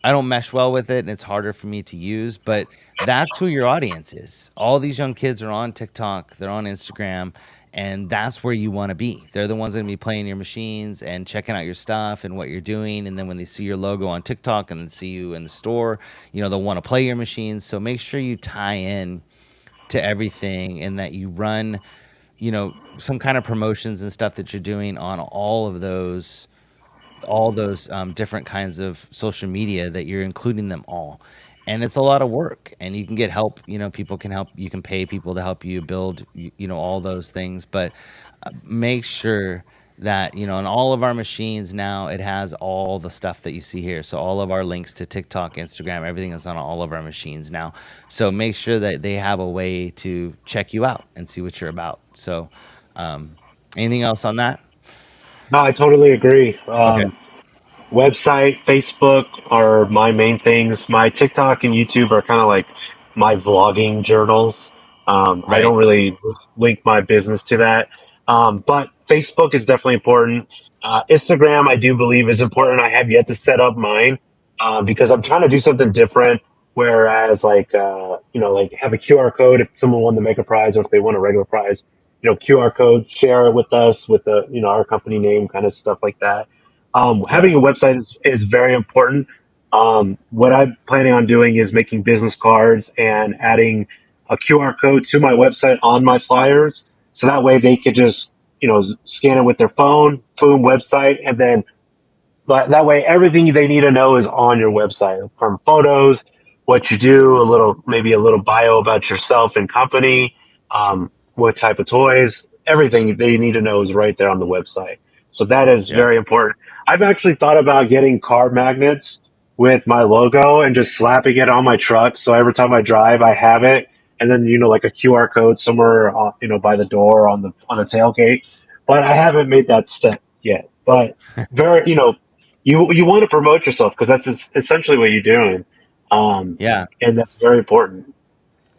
I don't mesh well with it, and it's harder for me to use. But that's who your audience is. All these young kids are on TikTok, they're on Instagram, and that's where you want to be. They're the ones that are gonna be playing your machines and checking out your stuff and what you're doing. And then when they see your logo on TikTok and then see you in the store, they'll want to play your machines. So make sure you tie in to everything and that you run, some kind of promotions and stuff that you're doing on all those different kinds of social media, that you're including them all. And it's a lot of work, and you can get help. People can help. You can pay people to help you build, all those things. But make sure that, on all of our machines now, it has all the stuff that you see here. So all of our links to TikTok, Instagram, everything is on all of our machines now. So make sure that they have a way to check you out and see what you're about. So anything else on that? No, I totally agree. Okay. Website, Facebook are my main things. My TikTok and YouTube are kind of like my vlogging journals. I Right. don't really link my business to that. But Facebook is definitely important. Instagram, I do believe, is important. I have yet to set up mine because I'm trying to do something different. Whereas, like, like have a QR code if someone wanted to make a prize, or if they want a regular prize, QR code, share it with us with the, our company name, kind of stuff like that. Yep. Having a website is very important. What I'm planning on doing is making business cards and adding a QR code to my website on my flyers. So that way they could just, scan it with their phone, boom, website, and then but that way, everything they need to know is on your website, from photos, what you do, maybe a little bio about yourself and company, what type of toys, everything they need to know is right there on the website. So that is Yeah. very important. I've actually thought about getting car magnets with my logo and just slapping it on my truck. So every time I drive, I have it. And then, like a QR code somewhere, by the door on the tailgate. But I haven't made that step yet. But very, you want to promote yourself because that's essentially what you're doing, um, Yeah. and that's very important.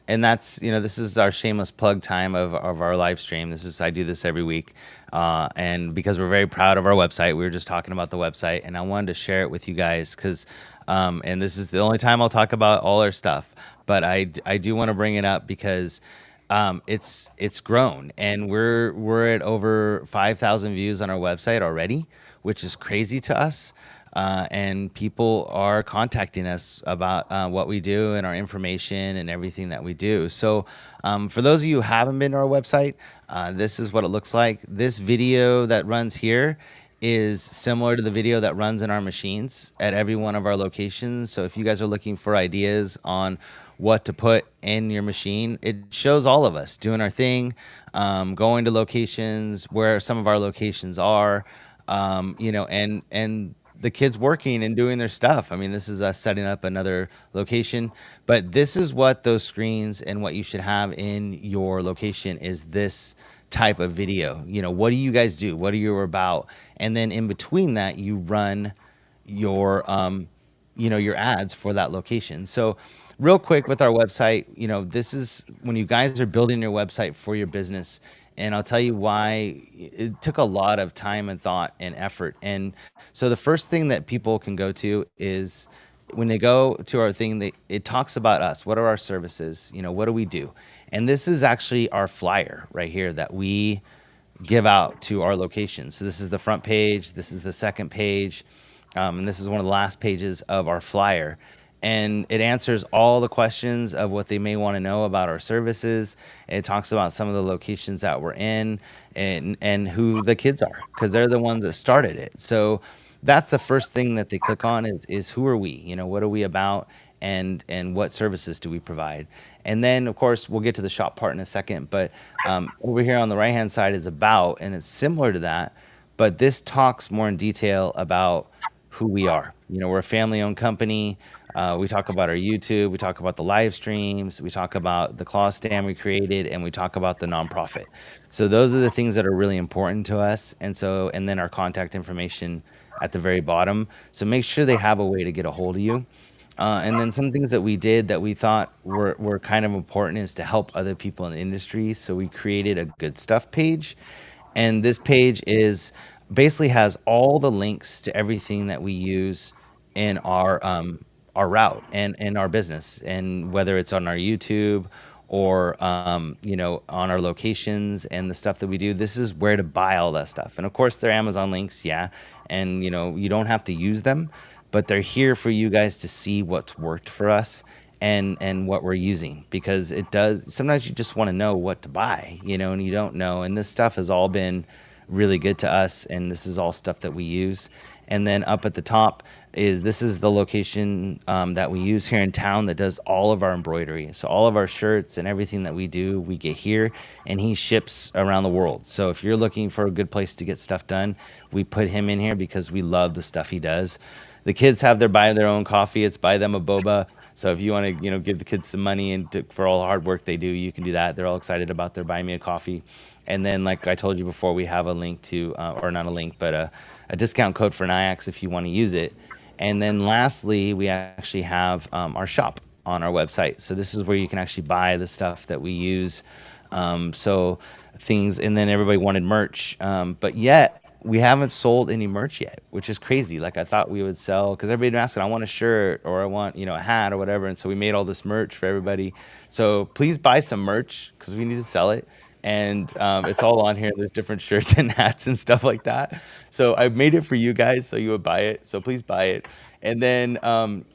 And that's, this is our shameless plug time of our live stream. I do this every week, and because we're very proud of our website. We were just talking about the website, and I wanted to share it with you guys because, and this is the only time I'll talk about all our stuff, but I do want to bring it up because it's grown, and we're at over 5,000 views on our website already, which is crazy to us. And people are contacting us about what we do and our information and everything that we do. So, for those of you who haven't been to our website, this is what it looks like. This video that runs here is similar to the video that runs in our machines at every one of our locations. So, if you guys are looking for ideas on what to put in your machine, it shows all of us doing our thing, going to locations where some of our locations are, and the kids working and doing their stuff. I mean, this is us setting up another location, but this is what those screens and what you should have in your location is this type of video. What do you guys do? What are you about? And then in between that, you run your your ads for that location. So real quick with our website, this is when you guys are building your website for your business, and I'll tell you why it took a lot of time and thought and effort. And so the first thing that people can go to is when they go to our thing, it talks about us. What are our services? What do we do? And this is actually our flyer right here that we give out to our locations. So this is the front page, this is the second page, and this is one of the last pages of our flyer. And it answers all the questions of what they may want to know about our services. It talks about some of the locations that we're in, and who the kids are, because they're the ones that started it. So that's the first thing that they click on is who are we? What are we about? And what services do we provide? And then, of course, we'll get to the shop part in a second. But over here on the right hand side is about, and it's similar to that, but this talks more in detail about who we are. We're a family owned company. We talk about our YouTube, we talk about the live streams, we talk about the claw stand we created, and we talk about the nonprofit. So those are the things that are really important to us. And then our contact information at the very bottom. So make sure they have a way to get a hold of you. And then some things that we did that we thought were kind of important is to help other people in the industry. So we created a good stuff page. And this page is basically has all the links to everything that we use in our route and in our business. And whether it's on our YouTube or on our locations and the stuff that we do, this is where to buy all that stuff. And of course, they're Amazon links, yeah. And you don't have to use them, but they're here for you guys to see what's worked for us and what we're using, because it does sometimes you just want to know what to buy, and you don't know. And this stuff has all been really good to us, and this is all stuff that we use. And then up at the top is this is the location that we use here in town that does all of our embroidery. So all of our shirts and everything that we do, we get here, and he ships around the world. So if you're looking for a good place to get stuff done, we put him in here because we love the stuff he does. The kids have their buy their own coffee. It's buy them a boba. So if you want to, give the kids some money for all the hard work they do, you can do that. They're all excited about their buy me a coffee. And then, like I told you before, we have a link to, or not a link, but a discount code for NIAX if you want to use it. And then lastly, we actually have our shop on our website. So this is where you can actually buy the stuff that we use. So things, and then everybody wanted merch, but yet we haven't sold any merch yet, which is crazy. Like I thought we would sell, because everybody been asking, I want a shirt or I want, a hat or whatever. And so we made all this merch for everybody. So please buy some merch because we need to sell it. And it's all on here. There's different shirts and hats and stuff like that. So I made it for you guys so you would buy it. So please buy it. And then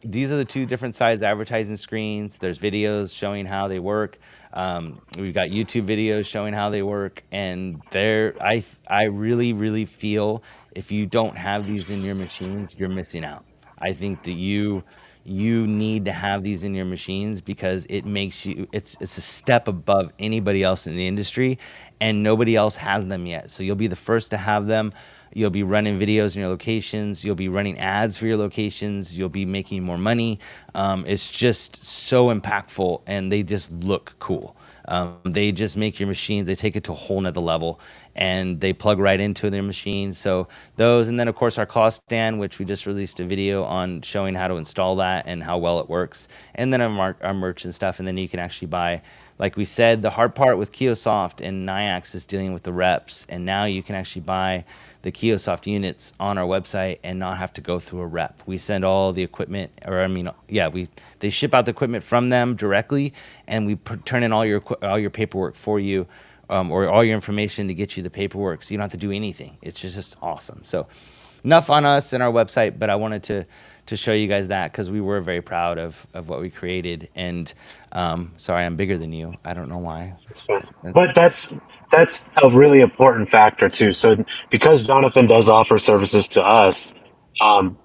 these are the two different size advertising screens. There's videos showing how they work. We've got YouTube videos showing how they work, and I really really feel if you don't have these in your machines, you're missing out. I think that you need to have these in your machines because it makes you it's a step above anybody else in the industry, and nobody else has them yet. So you'll be the first to have them. You'll be running videos in your locations. You'll be running ads for your locations. You'll be making more money. It's just so impactful, and they just look cool. They just make your machines. They take it to a whole nother level, and they plug right into their machines. So those, and then of course our claw stand, which we just released a video on showing how to install that and how well it works, and then our merch and stuff. And then you can actually buy. Like we said, the hard part with Kiosoft and NIAX is dealing with the reps, and now you can actually buy the Kiosoft units on our website and not have to go through a rep. We send all the equipment, or I mean, yeah, they ship out the equipment from them directly, and we turn in all your paperwork for you, or all your information to get you the paperwork, so you don't have to do anything. It's just awesome. So, enough on us and our website, but I wanted to show you guys that because we were very proud of what we created. And sorry, I'm bigger than you. I don't know why. It's fine. But that's a really important factor too. So because Jonathan does offer services to us, um,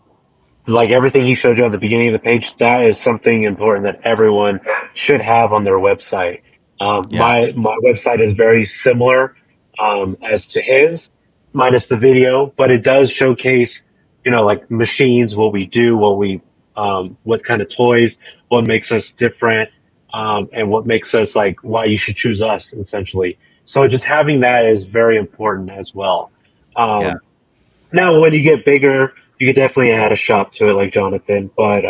like everything he showed you at the beginning of the page, that is something important that everyone should have on their website. Yeah, My website is very similar as to his, minus the video, but it does showcase, like machines, what we do, what kind of toys, what makes us different, and what makes us like why you should choose us essentially. So just having that is very important as well. yeah, Um, Now, when you get bigger, you could definitely add a shop to it, like Jonathan. But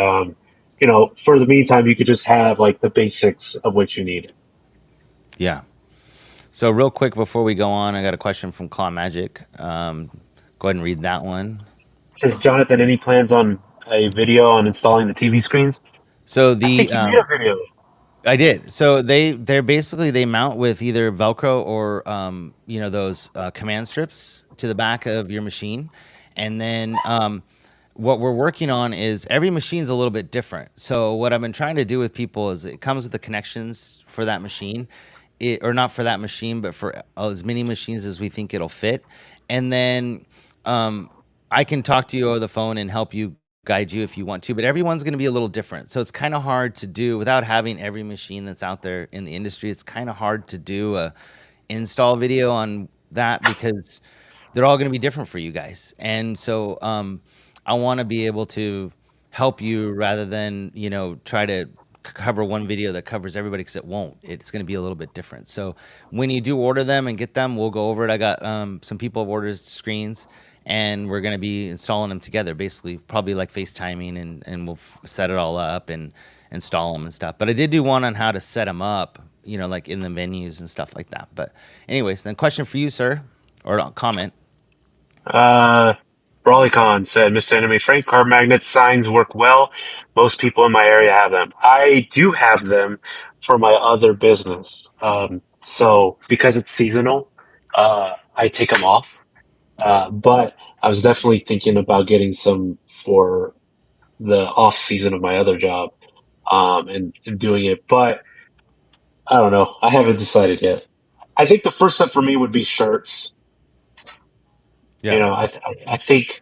for the meantime, you could just have like the basics of what you need. Yeah. So real quick before we go on, I got a question from Claw Magic. Go ahead and read that one. Says Jonathan, any plans on a video on installing the TV screens? So I the think you made a video. I did. So they're basically they mount with either Velcro or those command strips to the back of your machine, and then what we're working on is every machine's a little bit different. So what I've been trying to do with people is it comes with the connections for that machine, or not for that machine, but for as many machines as we think it'll fit, and then um, I can talk to you over the phone and help you guide you if you want to, but everyone's going to be a little different. So it's kind of hard to do without having every machine that's out there in the industry. It's kind of hard to do a install video on that because they're all going to be different for you guys. And so I want to be able to help you rather than, try to cover one video that covers everybody because it won't. It's going to be a little bit different. So when you do order them and get them, we'll go over it. I got some people have ordered screens and we're going to be installing them together, basically, probably like FaceTiming and we'll set it all up and install them and stuff. But I did do one on how to set them up, like in the menus and stuff like that. But anyways, then question for you, sir, or comment. Uh, BrawlyCon said, Mr. Enemy Frank, car magnet signs work well. Most people in my area have them. I do have them for my other business. So because it's seasonal, I take them off. But I was definitely thinking about getting some for the off season of my other job, and doing it. But I don't know. I haven't decided yet. I think the first step for me would be shirts. Yeah, I think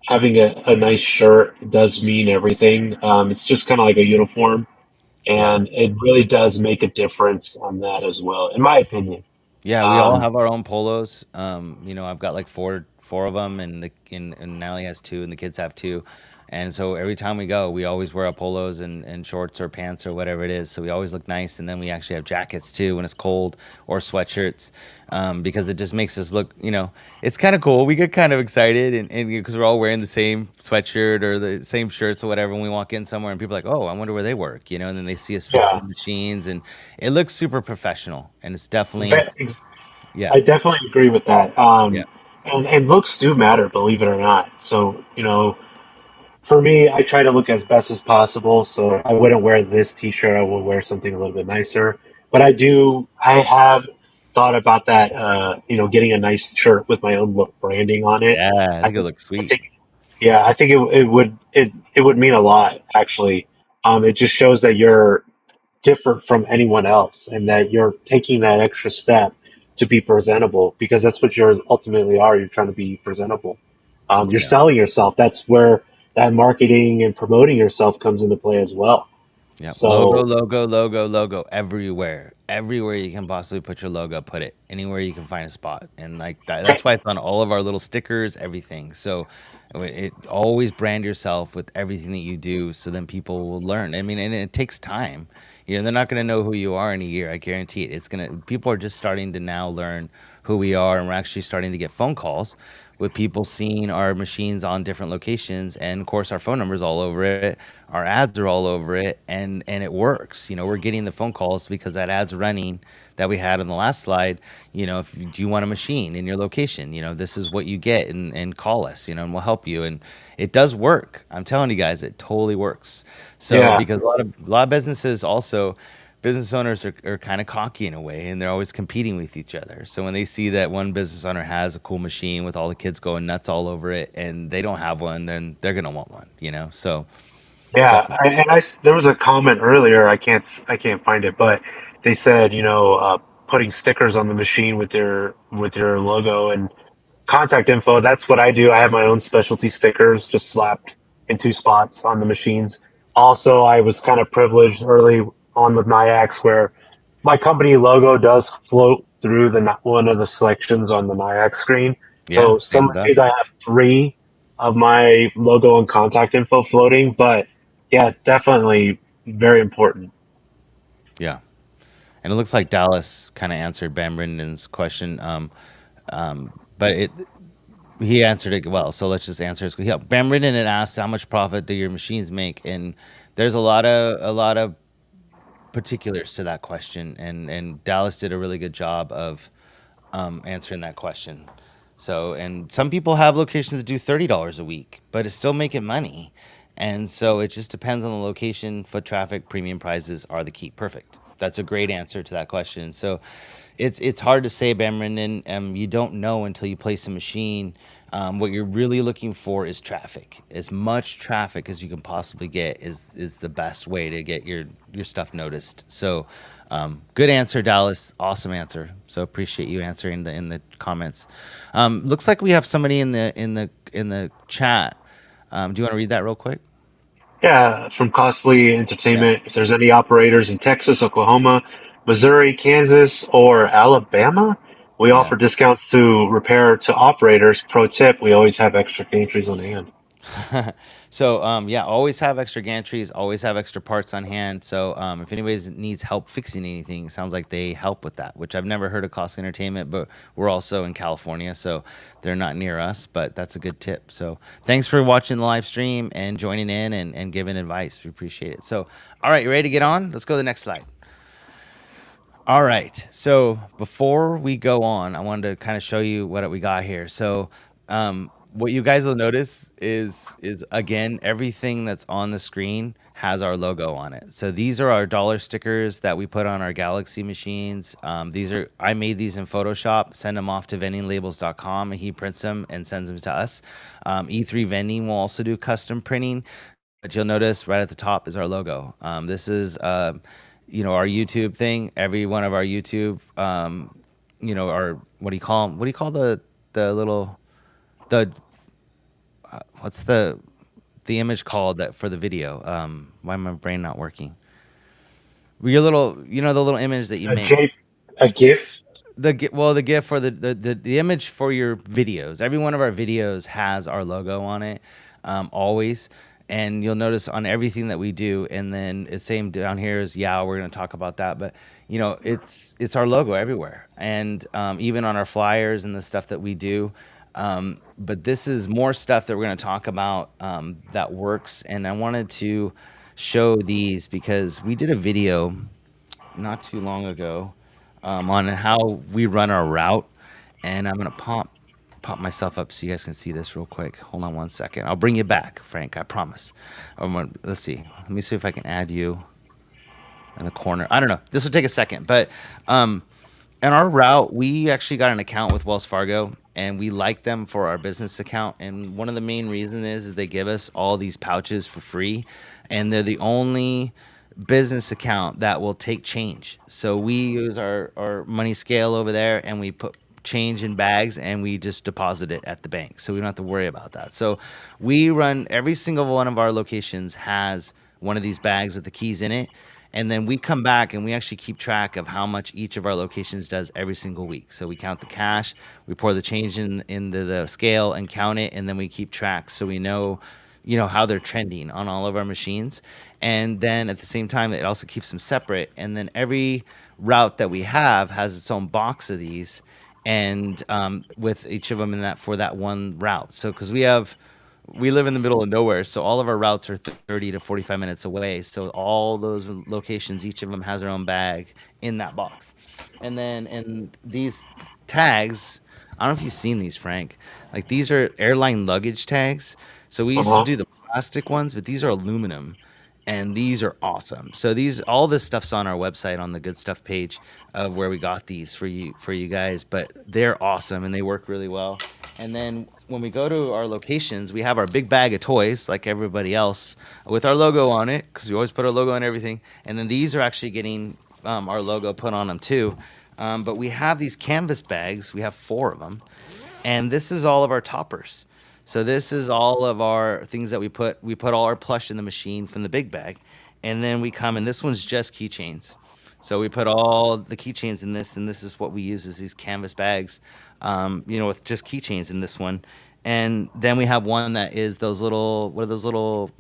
having a nice shirt does mean everything. It's just kind of like a uniform, yeah. and it really does make a difference on that as well, in my opinion. Yeah, we all Um, have our own polos. I've got like four of them, and Nally has two, and the kids have two. And so every time we go, we always wear our polos and shorts or pants or whatever it is. So we always look nice, and then we actually have jackets too when it's cold or sweatshirts, because it just makes us look. It's kind of cool. We get kind of excited, and because we're all wearing the same sweatshirt or the same shirts or whatever. When we walk in somewhere, and people are like, "Oh, I wonder where they work," and then they see us fixing yeah, the machines, and it looks super professional, and it's definitely ve- yeah, I definitely agree with that. yeah, And looks do matter, believe it or not. So, for me, I try to look as best as possible. So I wouldn't wear this t-shirt. I would wear something a little bit nicer. But I have thought about that, getting a nice shirt with my own look branding on it. yeah. I I think it think, looks I sweet. think, yeah, I think it would mean a lot, actually. It just shows that you're different from anyone else and that you're taking that extra step to be presentable because that's what you ultimately are. You're trying to be presentable. You're Yeah, selling yourself. That's where that marketing and promoting yourself comes into play as well. yeah. Logo, So, logo, logo, logo. Everywhere, everywhere you can possibly put your logo, put it anywhere you can find a spot, and like that, that's why it's on all of our little stickers, everything. So it always brand yourself with everything that you do, so then people will learn. I mean, and it takes time. They're not going to know who you are in a year. I guarantee it. It's gonna. People are just starting to now learn who we are, and we're actually starting to get phone calls with people seeing our machines on different locations, and of course our phone numbers all over it, our ads are all over it, and it works. We're getting the phone calls because that ad's running that we had on the last slide. If do you want a machine in your location, this is what you get, and call us, and we'll help you. And it does work. I'm telling you guys, it totally works. So yeah, because a lot of businesses also, business owners are kind of cocky in a way, and they're always competing with each other. So when they see that one business owner has a cool machine with all the kids going nuts all over it and they don't have one, then they're going to want one. So yeah. definitely. There was a comment earlier. I can't find it, but they said, putting stickers on the machine with your logo and contact info. That's what I do. I have my own specialty stickers just slapped in two spots on the machines. Also, I was kind of privileged early on with NIAX where my company logo does float through one of the selections on the NIAX screen. Yeah, So same some with us. machines I have three of my logo and contact info floating, but yeah, definitely very important. Yeah. And it looks like Dallas kind of answered Ben Brendan's question. But He answered it well, so let's just answer his. Yeah, Bam Ridden had asked, "How much profit do your machines make?" And there's a lot of particulars to that question, and Dallas did a really good job of answering that question. So, and some people have locations that do $30 a week, but it's still making money. And so it just depends on the location. Foot traffic, premium prices are the key. Perfect. That's a great answer to that question. So it's hard to say, Bamron. You don't know until you place a machine. What you're really looking for is traffic. As much traffic as you can possibly get is the best way to get your stuff noticed. So, good answer, Dallas. Awesome answer. So appreciate you answering in the comments. Looks like we have somebody in the chat. Do you want to read that real quick? Yeah, from Costly Yeah. Entertainment. If there's any operators in Texas, Oklahoma, Missouri, Kansas, or Alabama, we Yeah. offer discounts to repair to operators. Pro tip, we always have extra gantries on hand. So yeah, always have extra gantries, always have extra parts on hand. So if anybody needs help fixing anything, it sounds like they help with that, which I've never heard of Cost Entertainment, but we're also in California, so they're not near us, but that's a good tip. So thanks for watching the live stream and joining in and giving advice. We appreciate it. So all right, you ready to get on? Let's go to the next slide. All right. So before we go on, I wanted to kind of show you what we got here. So what you guys will notice is again everything that's on the screen has our logo on it. So these are our dollar stickers that we put on our Galaxy machines. These are I made these in Photoshop, send them off to vendinglabels.com, and he prints them and sends them to us. E3 Vending will also do custom printing, but you'll notice right at the top is our logo. This is our YouTube thing. Every one of our YouTube, our what do you call 'em? What do you call the little the what's the image called that for the video? Why my brain not working? Well, your little, the little image that you A make. J, a GIF. The GIF for the image for your videos. Every one of our videos has our logo on it, always. And you'll notice on everything that we do, and then it's same down here is yeah, we're gonna talk about that, but it's our logo everywhere, and even on our flyers and the stuff that we do. But this is more stuff that we're gonna talk about that works, and I wanted to show these because we did a video not too long ago on how we run our route, and I'm gonna pop myself up so you guys can see this real quick. Hold on one second. I'll bring you back, Frank. I promise. Let's see. Let me see if I can add you in the corner. I don't know. This will take a second, but um, in our route, we actually got an account with Wells Fargo, and we like them for our business account. And one of the main reasons is they give us all these pouches for free, and they're the only business account that will take change. So we use our money scale over there, and we put change in bags and we just deposit it at the bank, so we don't have to worry about that. So we run every single one of our locations has one of these bags with the keys in it, and then we come back and we actually keep track of how much each of our locations does every single week. So we count the cash, we pour the change into the scale and count it, and then we keep track so we know how they're trending on all of our machines. And then at the same time, it also keeps them separate. And then every route that we have has its own box of these, and with each of them in that for that one route. So because we live in the middle of nowhere, so all of our routes are 30 to 45 minutes away. So all those locations, each of them has their own bag in that box. And then and these tags, I don't know if you've seen these, Frank. Like these are airline luggage tags. So we Uh used to huh. do the plastic ones, but these are aluminum, and these are awesome. So these all this stuff's on our website on the good stuff page of where we got these for you guys, but they're awesome and they work really well. And then when we go to our locations, we have our big bag of toys like everybody else with our logo on it because we always put our logo on everything. And then these are actually getting our logo put on them too. But we have these canvas bags. We have four of them, and this is all of our toppers. So this is all of our things that we put all our plush in the machine from the big bag, and then we come and this one's just keychains. So we put all the keychains in this, and this is what we use is these canvas bags, with just keychains in this one. And then we have one that is those little, what are those little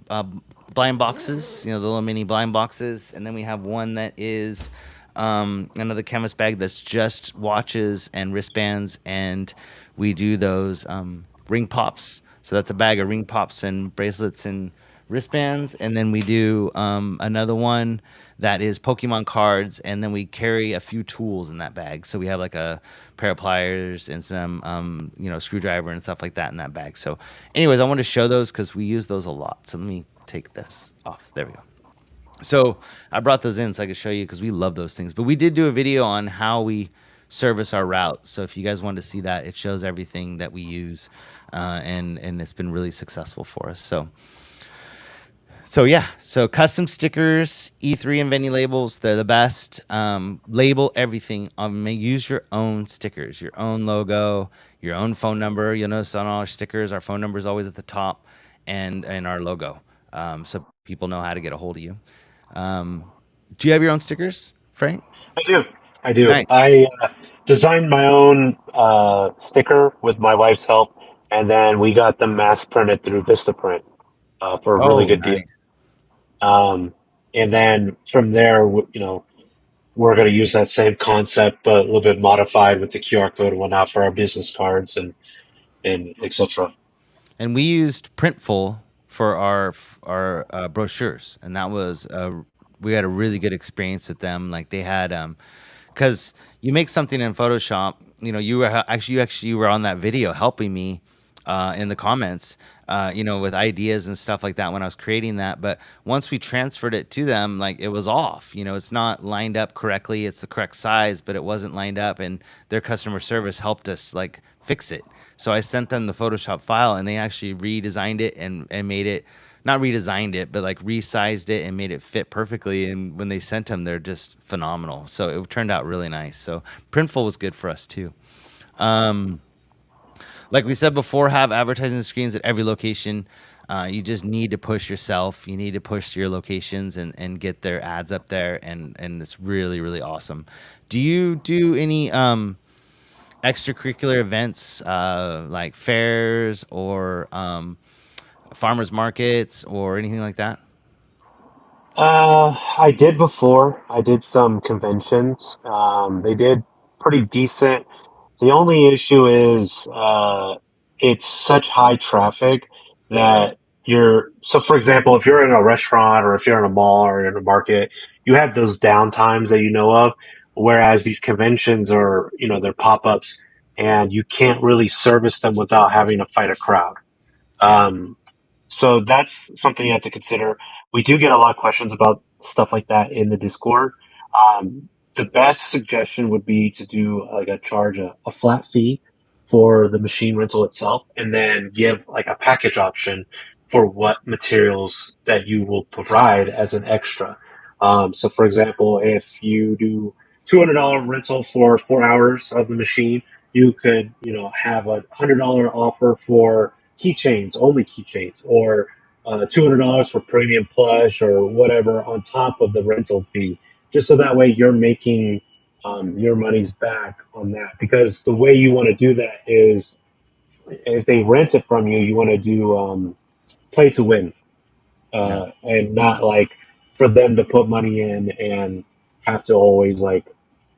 blind boxes? The little mini blind boxes. And then we have one that is another canvas bag that's just watches and wristbands, and we do those. ring pops. So that's a bag of ring pops and bracelets and wristbands. And then we do another one that is Pokemon cards. And then we carry a few tools in that bag. So we have like a pair of pliers and some, screwdriver and stuff like that in that bag. So, anyways, I want to show those because we use those a lot. So let me take this off. There we go. So I brought those in so I could show you because we love those things. But we did do a video on how we service our routes. So if you guys want to see that, it shows everything that we use, and it's been really successful for us. So yeah, so custom stickers, E3 and Vending labels, they're the best. Label everything. Use your own stickers, your own logo, your own phone number. You'll notice on all our stickers, our phone number is always at the top, and our logo, so people know how to get a hold of you. Um, do you have your own stickers, Frank? I do. I do. Nice. I designed my own sticker with my wife's help, and then we got them mass printed through Vistaprint for a really Oh, good deal. nice. Um, and then from there, we're going to use that same concept, but a little bit modified with the QR code and whatnot for our business cards and etc. And we used Printful for our brochures, and that was we had a really good experience with them. Like they had because you make something in Photoshop. You were actually you were on that video helping me in the comments, with ideas and stuff like that when I was creating that. But once we transferred it to them, like it was off. It's not lined up correctly. It's the correct size, but it wasn't lined up, and their customer service helped us like fix it. So I sent them the Photoshop file, and they actually redesigned it and made it not redesigned it, but like resized it and made it fit perfectly. And when they sent them, they're just phenomenal. So it turned out really nice. So Printful was good for us too. Um, like we said before, have advertising screens at every location. You just need to push yourself. You need to push your locations and get their ads up there, and it's really really awesome. Do you do any extracurricular events like fairs or farmers markets or anything like that? I did before. I did some conventions. They did pretty decent. The only issue is it's such high traffic that so for example, if you're in a restaurant or if you're in a mall or in a market, you have those down times that you know of, whereas these conventions are, they're pop-ups and you can't really service them without having to fight a crowd. Yeah. Um, so that's something you have to consider. We do get a lot of questions about stuff like that in the Discord. The best suggestion would be to do like a flat fee for the machine rental itself, and then give like a package option for what materials that you will provide as an extra. So for example, if you do $200 rental for 4 hours of the machine, you could, have a $100 offer for keychains, only keychains, or $200 for premium plush or whatever on top of the rental fee, just so that way you're making your money's back on that. Because the way you want to do that is if they rent it from you, you want to do play to win, Yeah. and not like for them to put money in and have to always like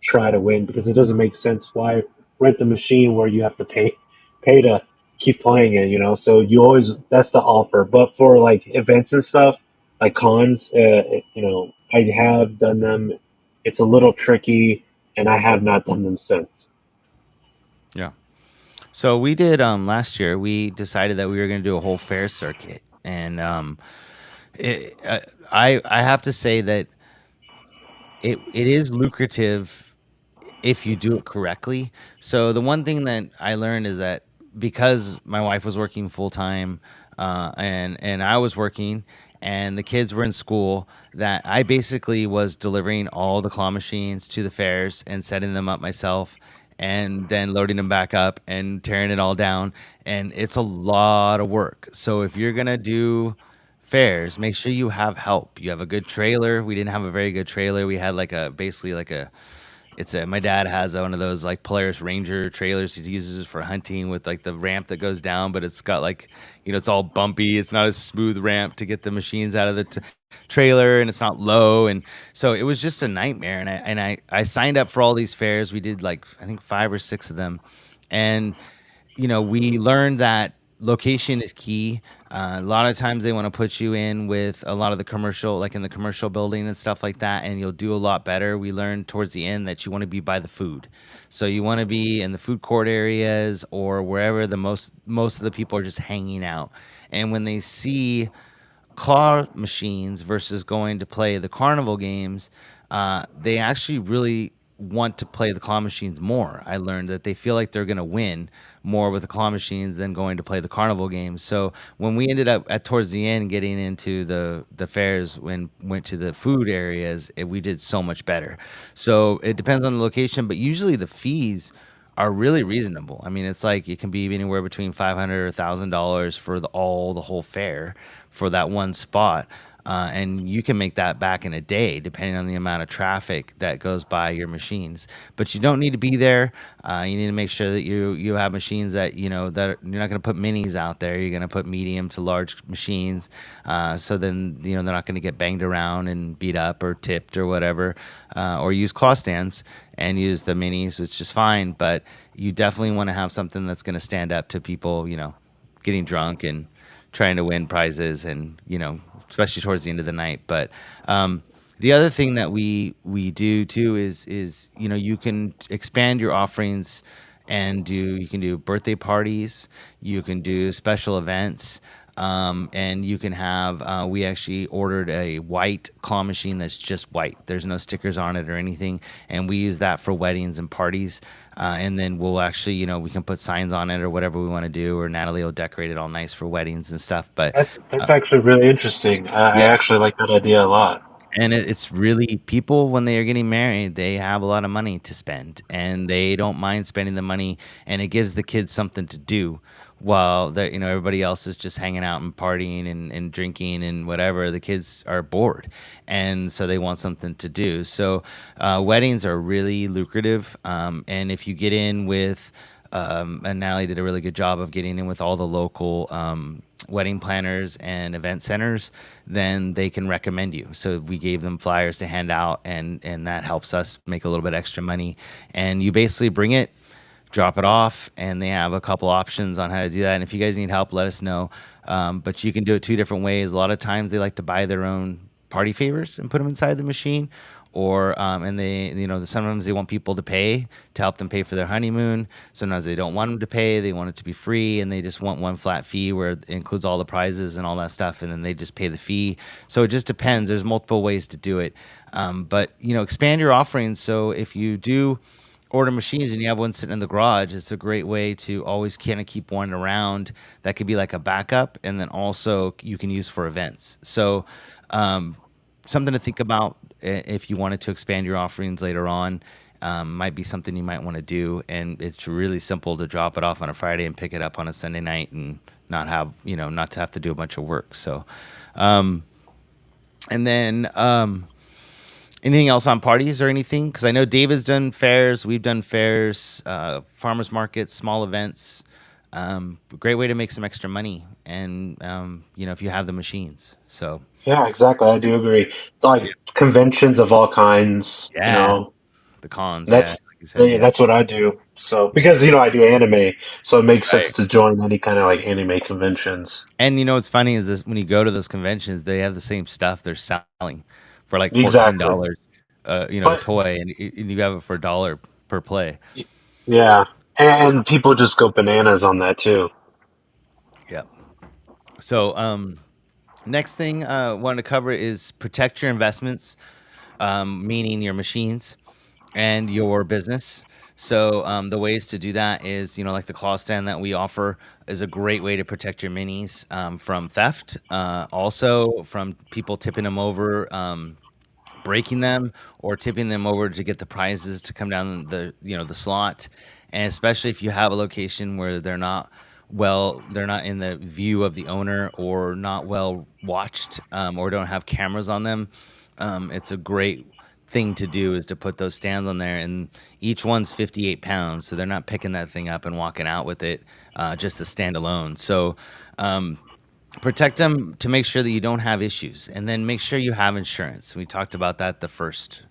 try to win, because it doesn't make sense. Why rent the machine where you have to pay to keep playing it, so you always, that's the offer. But for like events and stuff like cons, I have done them. It's a little tricky, and I have not done them since. Yeah. So we did last year. We decided that we were going to do a whole fair circuit, and it, I have to say that it is lucrative if you do it correctly. So the one thing that I learned is that because my wife was working full time, and I was working, and the kids were in school, that I basically was delivering all the claw machines to the fairs and setting them up myself, and then loading them back up and tearing it all down. And it's a lot of work. So if you're gonna do fairs, make sure you have help. You have a good trailer. We didn't have a very good trailer. We had like a basically like a it's a my dad has one of those like Polaris Ranger trailers he uses for hunting with like the ramp that goes down, but it's got like it's all bumpy. It's not a smooth ramp to get the machines out of the trailer, and it's not low, and so it was just a nightmare. And I signed up for all these fairs. We did like I think 5 or 6 of them, and we learned that. location is key. A lot of times they want to put you in with a lot of the commercial, like in the commercial building and stuff like that, and you'll do a lot better. We learned towards the end that you want to be by the food, so you want to be in the food court areas or wherever the most of the people are just hanging out. And when they see claw machines versus going to play the carnival games, they actually really want to play the claw machines more. I learned that they feel like they're going to win more with the claw machines than going to play the carnival games. So when we ended up at towards the end getting into the fairs, when went to the food areas, we did so much better. So it depends on the location, but usually the fees are really reasonable. I mean, it's like it can be anywhere between $500 or $1,000 for the whole fair for that one spot. And you can make that back in a day, depending on the amount of traffic that goes by your machines. But you don't need to be there. You need to make sure that you have machines that you're not going to put minis out there. You're going to put medium to large machines. So then they're not going to get banged around and beat up or tipped or whatever. Or use claw stands and use the minis, which is fine. But you definitely want to have something that's going to stand up to people, getting drunk and trying to win prizes, and especially towards the end of the night. But the other thing that we do too is you can expand your offerings and you can do birthday parties, you can do special events. And you can have, we actually ordered a white claw machine that's just white. There's no stickers on it or anything. And we use that for weddings and parties. And then we'll actually, we can put signs on it or whatever we want to do, or Natalie will decorate it all nice for weddings and stuff. But That's actually really interesting. I yeah, actually like that idea a lot. and it's really people when they are getting married, they have a lot of money to spend and they don't mind spending the money, and it gives the kids something to do while everybody else is just hanging out and partying and drinking and whatever. The kids are bored, and so they want something to do. So weddings are really lucrative, and if you get in with and Natalie did a really good job of getting in with all the local wedding planners and event centers, then they can recommend you. So we gave them flyers to hand out, and that helps us make a little bit extra money. And you basically bring it, drop it off, and they have a couple options on how to do that. And if you guys need help, let us know. But you can do it two different ways. A lot of times they like to buy their own party favors and put them inside the machine, or and they sometimes they want people to pay to help them pay for their honeymoon. Sometimes they don't want them to pay, they want it to be free, and they just want one flat fee where it includes all the prizes and all that stuff, and then they just pay the fee. So it just depends. There's multiple ways to do it. But expand your offerings. So if you do order machines and you have one sitting in the garage, it's a great way to always kind of keep one around that could be like a backup, and then also you can use for events. So um, something to think about if you wanted to expand your offerings later on. Might be something you might want to do, and it's really simple to drop it off on a Friday and pick it up on a Sunday night, and not to have to do a bunch of work. So, and then anything else on parties or anything? Because I know David's done fairs, we've done fairs, farmers markets, small events. Great way to make some extra money, and if you have the machines. So Yeah, exactly. I do agree. Like yeah, conventions of all kinds, yeah, the cons, yeah, like that's you said, yeah, that's what I do. So because I do anime, so it makes sense right. to join any kind of like anime conventions. And what's funny is this: when you go to those conventions, they have the same stuff they're selling for like Exactly. $14. A But toy, and you have it for $1 per play. yeah, and people just go bananas on that too. Yep. So next thing I wanted to cover is protect your investments, meaning your machines and your business. So the ways to do that is, like the claw stand that we offer is a great way to protect your minis from theft. Also from people tipping them over. Breaking them or tipping them over to get the prizes to come down the slot, and especially if you have a location where they're not in the view of the owner or not well watched, or don't have cameras on them. It's a great thing to do is to put those stands on there, and each one's 58 pounds, so they're not picking that thing up and walking out with it, just to stand alone. So protect them to make sure that you don't have issues, and then make sure you have insurance. We talked about that the first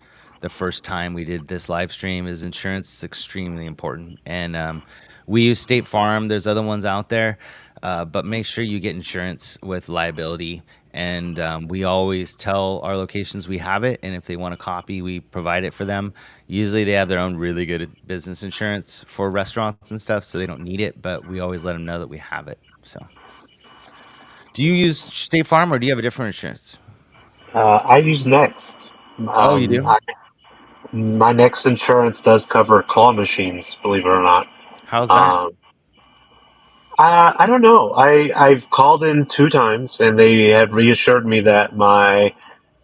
time we did this live stream. Is insurance is extremely important, and we use State Farm. There's other ones out there. But make sure you get insurance with liability. And we always tell our locations we have it, and if they want a copy, we provide it for them. Usually, they have their own really good business insurance for restaurants and stuff, so they don't need it. But we always let them know that we have it. So, do you use State Farm or do you have a different insurance? I use Next. Oh, you do? My Next insurance does cover claw machines, believe it or not. How's that? Um, I don't know. I've called in 2 times, and they have reassured me that my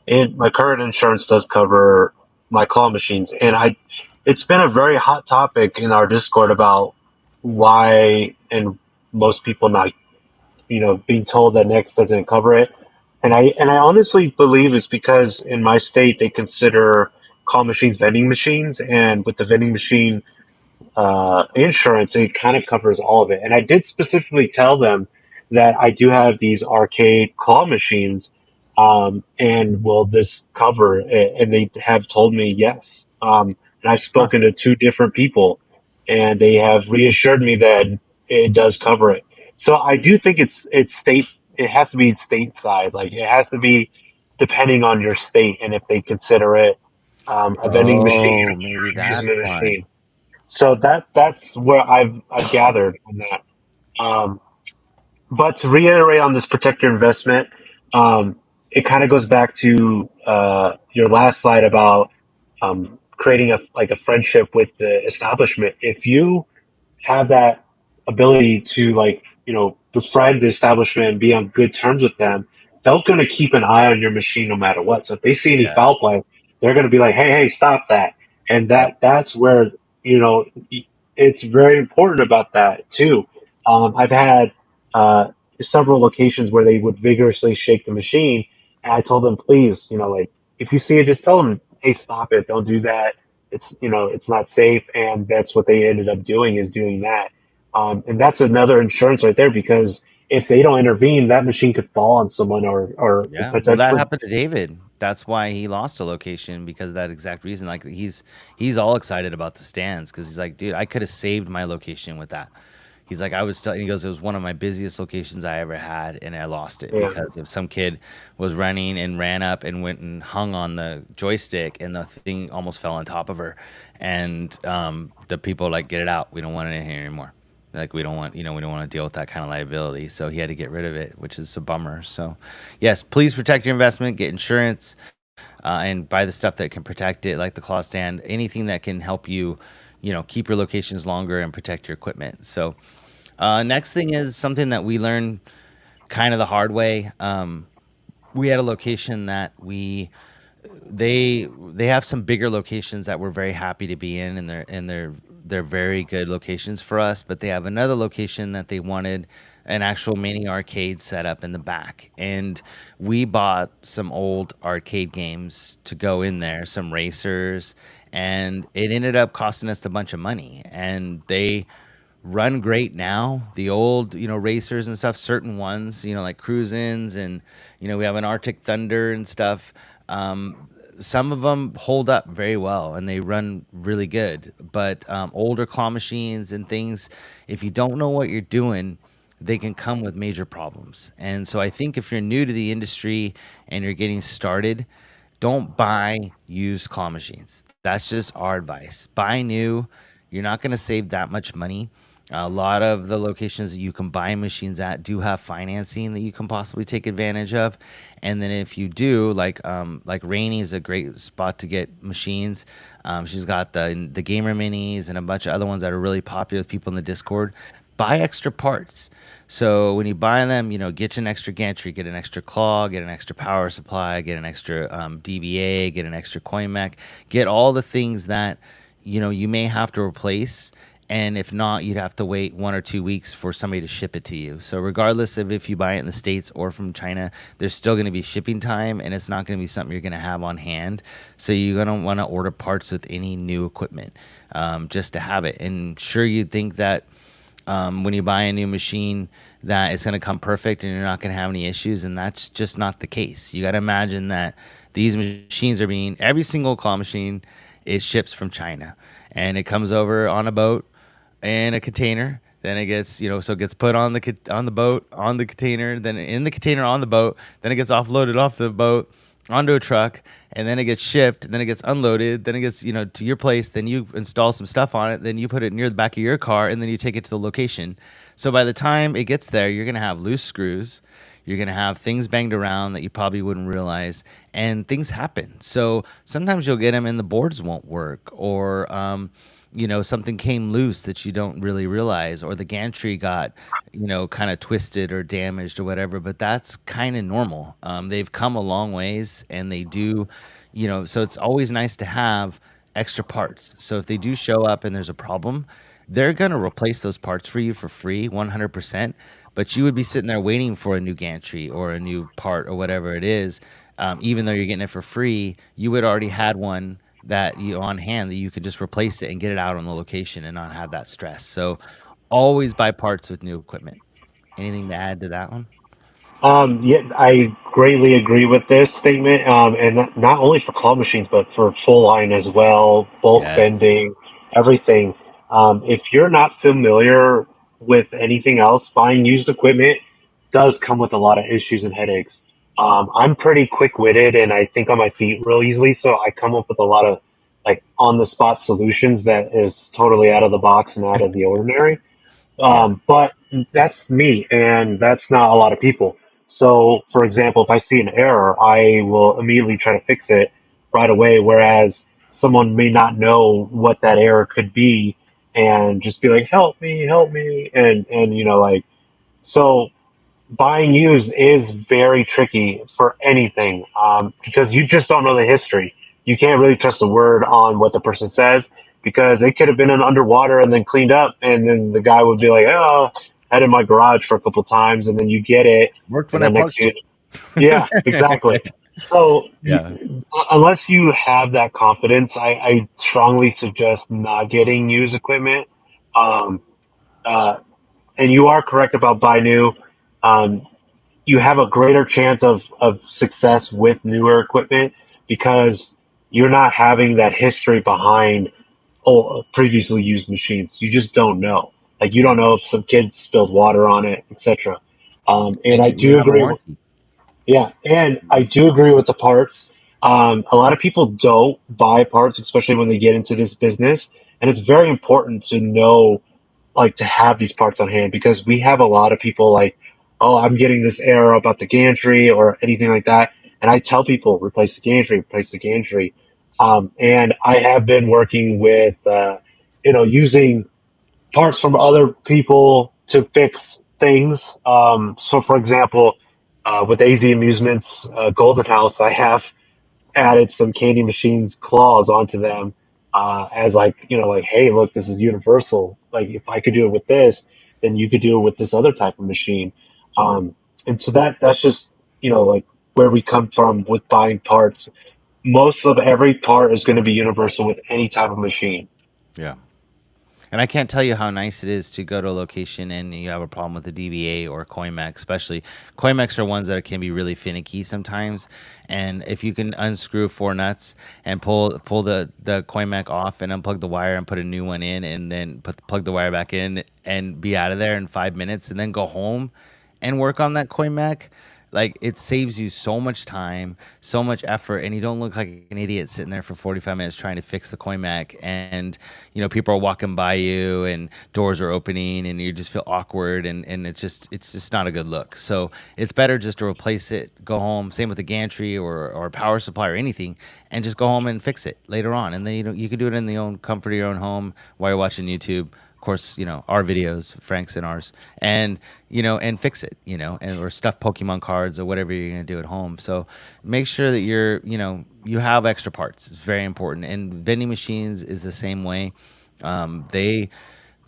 current insurance does cover my claw machines. And it's been a very hot topic in our Discord about why, and most people not, being told that Next doesn't cover it. And I honestly believe it's because in my state they consider claw machines vending machines, and with the vending machine insurance, it kind of covers all of it. And I did specifically tell them that I do have these arcade claw machines, and will this cover it? And they have told me yes. And I've Huh. spoken to 2 different people, and they have reassured me that it does cover it. So I do think it's state. It has to be stateside. Like it has to be depending on your state, and if they consider it a vending machine Oh, or maybe you're using that's a why. machine. So that's where I've gathered on that. Um, but to reiterate on this protect your investment, it kind of goes back to your last slide about creating a friendship with the establishment. If you have that ability to befriend the establishment and be on good terms with them, they're going to keep an eye on your machine no matter what. So if they see any Yeah. foul play, they're going to be like, hey, stop that. And Yep. that's where, you know, it's very important about that too. I've had, uh, several locations where they would vigorously shake the machine. And I told them, please, if you see it, just tell them, hey, stop it. Don't do that. It's not safe. And that's what they ended up doing, is doing that. And that's another insurance right there, because if they don't intervene, that machine could fall on someone, or Yeah, well, that potentially. happened to David. That's why he lost a location because of that exact reason. Like he's all excited about the stands because he's like, dude, I could have saved my location with that. He's like, I was still. And he goes, it was one of my busiest locations I ever had, and I lost it Yeah, because if some kid was running and ran up and went and hung on the joystick, and the thing almost fell on top of her, and the people like, get it out. We don't want it in here anymore. Like we don't want, we don't want to deal with that kind of liability. So he had to get rid of it, which is a bummer. So, yes, please protect your investment, get insurance, and buy the stuff that can protect it, like the claw stand, anything that can help you, keep your locations longer and protect your equipment. So, next thing is something that we learned kind of the hard way. We had a location that they have some bigger locations that we're very happy to be in, and they're very good locations for us. But they have another location that they wanted an actual mini arcade set up in the back, and we bought some old arcade games to go in there, some racers, and it ended up costing us a bunch of money. And they run great now. The old, racers and stuff, certain ones, like cruisins, and we have an Arctic Thunder and stuff. Some of them hold up very well and they run really good. But older claw machines and things, if you don't know what you're doing, they can come with major problems. And so I think if you're new to the industry and you're getting started, don't buy used claw machines. That's just our advice. Buy new. You're not going to save that much money. A lot of the locations that you can buy machines at do have financing that you can possibly take advantage of. And then if you do, like Rainey is a great spot to get machines. She's got the gamer minis and a bunch of other ones that are really popular with people in the Discord. Buy extra parts. So when you buy them, get you an extra gantry, get an extra claw, get an extra power supply, get an extra DBA, get an extra coin mech, get all the things that you may have to replace. And if not, you'd have to wait 1 or 2 weeks for somebody to ship it to you. So regardless of if you buy it in the States or from China, there's still going to be shipping time, and it's not going to be something you're going to have on hand. So you're going to want to order parts with any new equipment, just to have it. And sure, you think that when you buy a new machine that it's going to come perfect and you're not going to have any issues, and that's just not the case. You got to imagine that these machines are being, every single claw machine is ships from China, and it comes over on a boat in a container. Then it gets, so it gets put on on the boat, on the container, then in the container on the boat, then it gets offloaded off the boat onto a truck, and then it gets shipped, then it gets unloaded, then it gets, to your place, then you install some stuff on it, then you put it near the back of your car, and then you take it to the location. So by the time it gets there, you're going to have loose screws, you're going to have things banged around that you probably wouldn't realize, and things happen. So sometimes you'll get them and the boards won't work, or, something came loose that you don't really realize, or the gantry got, kind of twisted or damaged or whatever. But that's kind of normal. They've come a long ways and they do, so it's always nice to have extra parts. So if they do show up and there's a problem, they're going to replace those parts for you for free, 100%. But you would be sitting there waiting for a new gantry or a new part or whatever it is. Even though you're getting it for free, you would already had one that you on hand that you could just replace it and get it out on the location and not have that stress. So always buy parts with new equipment. Anything to add to that one? Yeah, I greatly agree with this statement, and not only for claw machines, but for full line as well, bulk Yes. vending, everything. If you're not familiar with anything else, buying used equipment does come with a lot of issues and headaches. I'm pretty quick-witted and I think on my feet real easily, so I come up with a lot of like on-the-spot solutions that is totally out of the box and out of the ordinary. Yeah. But that's me, and that's not a lot of people. So, for example, if I see an error, I will immediately try to fix it right away. Whereas someone may not know what that error could be, and just be like, help me," and like so buying used is very tricky for anything because you just don't know the history. You can't really trust a word on what the person says because it could have been underwater and then cleaned up, and then the guy would be like, "Oh, had it in my garage for a couple times," and then you get it, Worked and when I then next parked year, it. yeah, exactly. So Yeah. unless you have that confidence, I strongly suggest not getting used equipment. Um, uh, and you are correct about buy new. Um, you have a greater chance of success with newer equipment because you're not having that history behind previously used machines. You just don't know. Like you Yeah. don't know if some kid spilled water on it, etc. And And I you do have a agree. warranty. Yeah, and I do agree with the parts. A lot of people don't buy parts, especially when they get into this business, and it's very important to know like to have these parts on hand because we have a lot of people like, oh, I'm getting this error about the gantry or anything like that. And I tell people, replace the gantry, replace the gantry. And I have been working with, using parts from other people to fix things. So for example, with AZ Amusements, Golden House, I have added some candy machines claws onto them as like like hey look, this is universal, like if I could do it with this, then you could do it with this other type of machine. And so that's just like where we come from with buying parts. Most of every part is going to be universal with any type of machine. Yeah. And I can't tell you how nice it is to go to a location and you have a problem with the DBA or Coimex, especially. Coimex are ones that can be really finicky sometimes. And if you can unscrew four nuts and pull the Coimex off and unplug the wire and put a new one in and then plug the wire back in and be out of there in 5 minutes and then go home and work on that Coimex, like it saves you so much time, so much effort, and you don't look like an idiot sitting there for 45 minutes trying to fix the Coimac. And people are walking by you, and doors are opening, and you just feel awkward, and it's just not a good look. So it's better just to replace it, go home. Same with the gantry or a power supply or anything, and just go home and fix it later on. And then you can do it in the own comfort of your own home while you're watching YouTube, of course, our videos, Frank's and ours, and and fix it, and or stuff Pokemon cards or whatever you're gonna do at home. So make sure that you have extra parts. It's very important. And vending machines is the same way.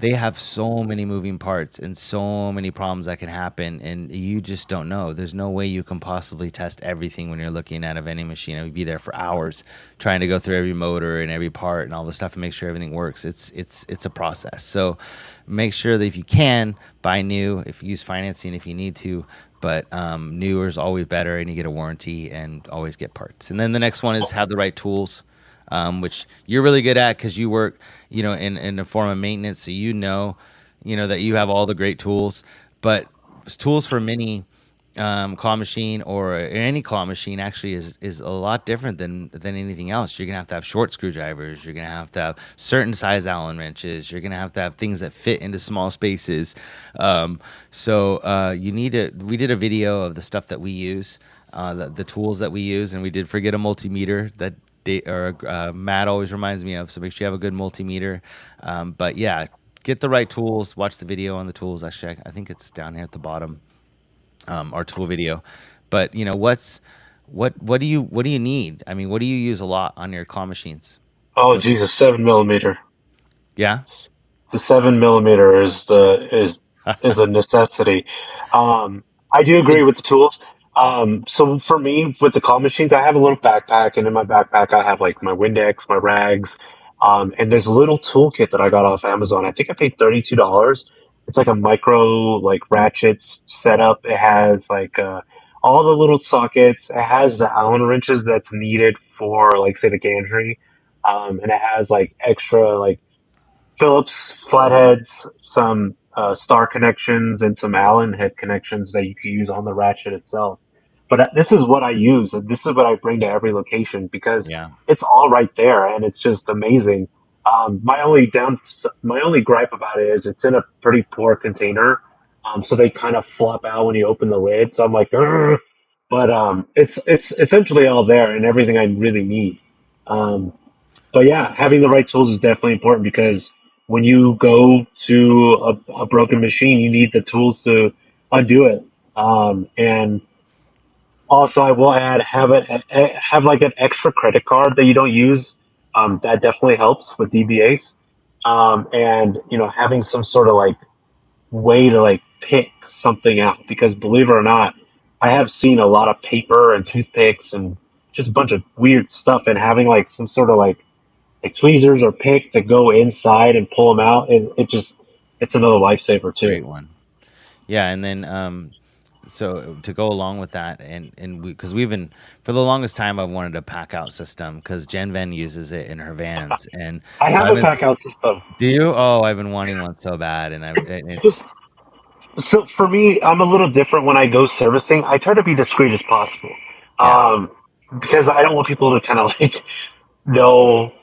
They have so many moving parts and so many problems that can happen, and you just don't know. There's no way you can possibly test everything when you're looking at a vending machine. I would be there for hours trying to go through every motor and every part and all the stuff and make sure everything works. It's a process. So make sure that if you can buy new, if you use financing if you need to, but newer is always better, and you get a warranty and always get parts. And then the next one is have the right tools, which you're really good at because you work, in a form of maintenance. So that you have all the great tools, but tools for many claw machine or any claw machine actually is a lot different than anything else. You're gonna have to have short screwdrivers. You're gonna have to have certain size Allen wrenches. You're gonna have to have things that fit into small spaces. You need to. We did a video of the stuff that we use, the tools that we use, and we did forget a multimeter that. Matt always reminds me of. So make sure you have a good multimeter. But yeah, get the right tools. Watch the video on the tools. Actually, I think it's down here at the bottom, our tool video. But what do you need? I mean, what do you use a lot on your claw machines? Oh, What? Jesus, 7 millimeter. Yeah. The 7 millimeter is a necessity. Um, I do agree Good. with the tools. So for me, with the claw machines, I have a little backpack, and in my backpack, I have like my Windex, my rags, and there's a little toolkit that I got off Amazon. I think I paid $32. It's like a micro like ratchets setup. It has like all the little sockets. It has the Allen wrenches that's needed for like say the gantry, and it has like extra like Phillips flatheads, some star connections, and some Allen head connections that you can use on the ratchet itself. But this is what I use. And this is what I bring to every location because Yeah. it's all right there, and it's just amazing. My only gripe about it is it's in a pretty poor container, so they kind of flop out when you open the lid. So I'm like, "Ugh." But it's essentially all there and everything I really need. Um, but yeah, having the right tools is definitely important because when you go to a broken machine, you need the tools to undo it. And also, I will add have like an extra credit card that you don't use. That definitely helps with DBAs. And having some sort of like way to like pick something out because believe it or not, I have seen a lot of paper and toothpicks and just a bunch of weird stuff, and having like some sort of like tweezers or pick to go inside and pull them out. It's another lifesaver too. Great one. Yeah, and then so to go along with that, and because we've been for the longest time, I've wanted a pack out system because Jen Ven uses it in her vans, and I so have I've a been. pack out system. Do you? Oh, I've been wanting one so bad, and So, it's so for me, I'm a little different when I go servicing. I try to be discreet as possible, yeah, um, because I don't want people to kind of like know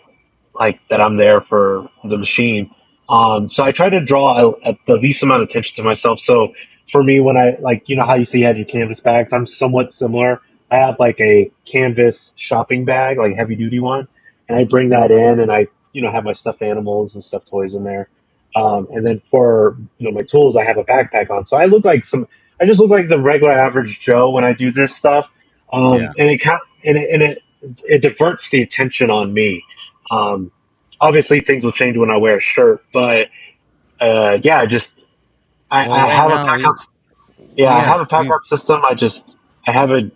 like that I'm there for the machine. So I try to draw the least amount of attention to myself. So for me, when I like, how you see you have your canvas bags, I'm somewhat similar. I have like a canvas shopping bag, like heavy duty one, and I bring that in, and I, have my stuffed animals and stuffed toys in there. And then for my tools, I have a backpack on. So I just look like the regular average Joe when I do this stuff. yeah. And it diverts the attention on me. Um, Obviously, things will change when I wear a shirt, but yeah, just Well, I right have a now pack out. Yeah, we I have have a pack we out system. I haven't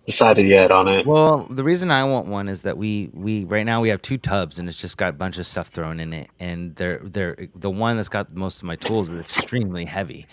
decided yet on it. Well, the reason I want one is that we right now we have two tubs and it's just got a bunch of stuff thrown in it, and they're the one that's got most of my tools is extremely heavy,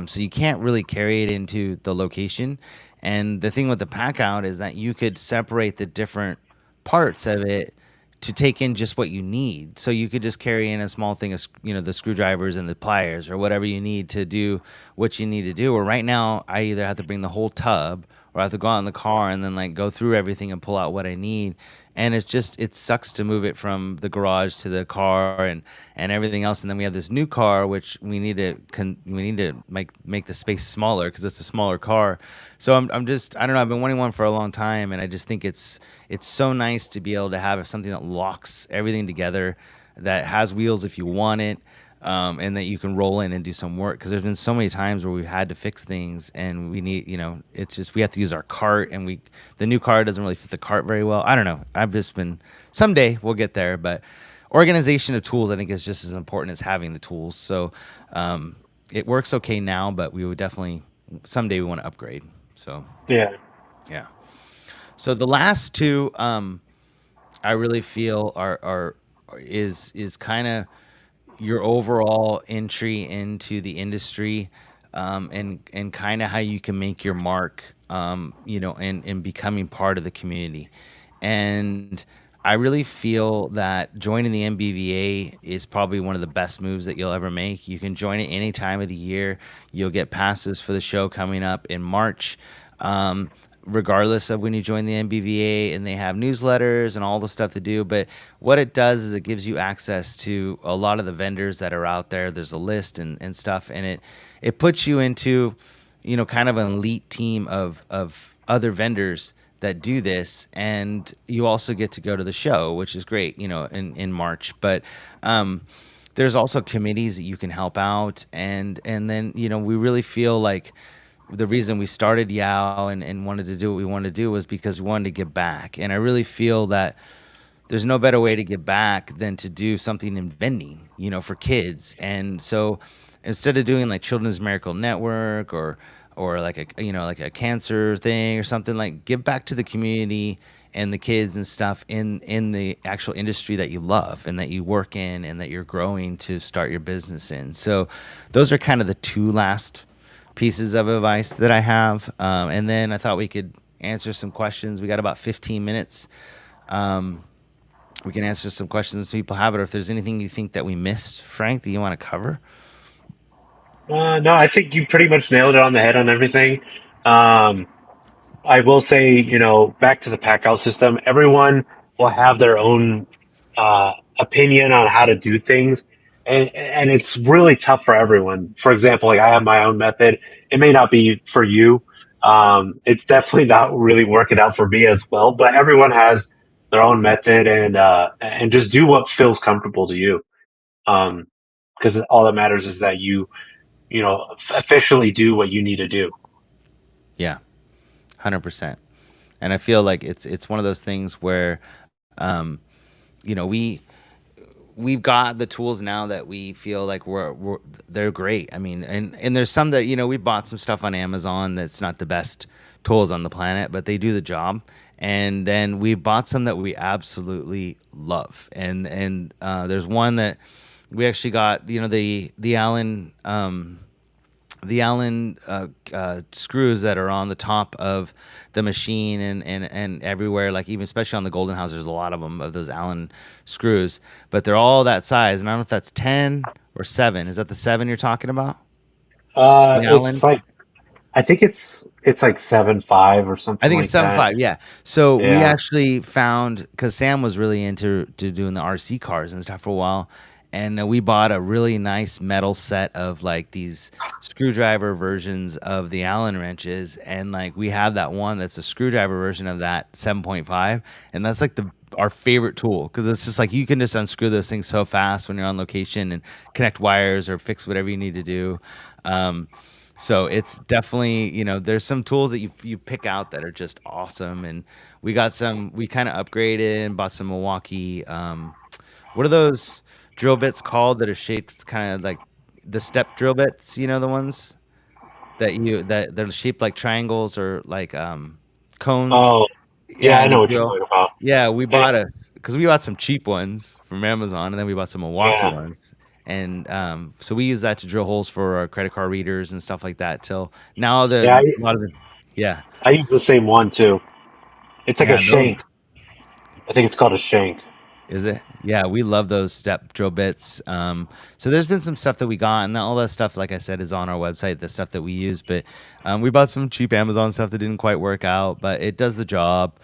so you can't really carry it into the location. And the thing with the pack out is that you could separate the different parts of it to take in just what you need. So you could just carry in a small thing of the screwdrivers and the pliers or whatever you need to do what you need to do. Or right now, I either have to bring the whole tub or I have to go out in the car and then like go through everything and pull out what I need. And it sucks to move it from the garage to the car and everything else. And then we have this new car which we need to make the space smaller because it's a smaller car. So I'm just I don't know. I've been wanting one for a long time, and I just think it's so nice to be able to have something that locks everything together, that has wheels if you want it, and that you can roll in and do some work. Because there's been so many times where we've had to fix things, and we need it's just we have to use our cart, and the new car doesn't really fit the cart very well. I don't know. I've just been someday we'll get there, but organization of tools I think is just as important as having the tools. So it works okay now, but we would definitely someday we want to upgrade. So Yeah, yeah. So the last two, I really feel is kind of your overall entry into the industry, and kind of how you can make your mark, in becoming part of the community. And I really feel that joining the MBVA is probably one of the best moves that you'll ever make. You can join it any time of the year. You'll get passes for the show coming up in March, um, regardless of when you join the MBVA. And they have newsletters and all the stuff to do. But what it does is it gives you access to a lot of the vendors that are out there. There's a list and stuff, and it puts you into, kind of an elite team of other vendors that do this, and you also get to go to the show, which is great, in March. But there's also committees that you can help out, and then we really feel like the reason we started Yao and wanted to do what we wanted to do was because we wanted to give back, and I really feel that there's no better way to give back than to do something in vending, for kids. And so instead of doing like Children's Miracle Network or like like a cancer thing or something, like give back to the community and the kids and stuff in the actual industry that you love and that you work in and that you're growing to start your business in. So those are kind of the two last pieces of advice that I have. And then I thought we could answer some questions. We got about 15 minutes. We can answer some questions people have it, or if there's anything you think that we missed, Frank, that you want to cover. No, I think you pretty much nailed it on the head on everything. Um, I will say, back to the pack out system, everyone will have their own opinion on how to do things. And it's really tough for everyone. For example, like I have my own method. It may not be for you. It's definitely not really working out for me as well, but everyone has their own method and just do what feels comfortable to you. Um, because all that matters is that you officially do what you need to do. Yeah, 100%. And I feel like it's one of those things where um, you know we we've got the tools now that we feel like we're they're great. I mean, and there's some that we bought some stuff on Amazon that's not the best tools on the planet, but they do the job. And then we bought some that we absolutely love. And there's one that we actually got, the Allen screws that are on the top of the machine and everywhere, like even especially on the Golden House, there's a lot of them of those Allen screws, but they're all that size. And I don't know if that's 10 or 7. Is that the 7 you're talking about? The It's Allen? like I think it's like 7.5 or I something think it's like seven that. five. Yeah. So we Yeah. actually found because Sam was really into to doing the RC cars and stuff for a while, and we bought a really nice metal set of like these screwdriver versions of the Allen wrenches, and like we have that one that's a screwdriver version of that 7.5, and that's like the our favorite tool because it's just like you can just unscrew those things so fast when you're on location and connect wires or fix whatever you need to do. Um, so it's definitely, there's some tools that you pick out that are just awesome. And we kind of upgraded and bought some Milwaukee. What are those drill bits called that are shaped kind of like the step drill bits? You know, the ones that they're shaped like triangles or like cones. Oh, yeah, Yeah, I and you know what you're drill. talking about. Yeah, Yeah, because we bought some cheap ones from Amazon, and then we bought some Milwaukee yeah, ones, and so we use that to drill holes for our credit card readers and stuff like that. Till now, yeah. a lot of the yeah, I use the same one too. It's like a yeah, those shank. I think it's called a shank. is it. Yeah, we love those step drill bits. So there's been some stuff that we got, and all that stuff, like I said, is on our website. The stuff that we use, but we bought some cheap Amazon stuff that didn't quite work out, but it does the job.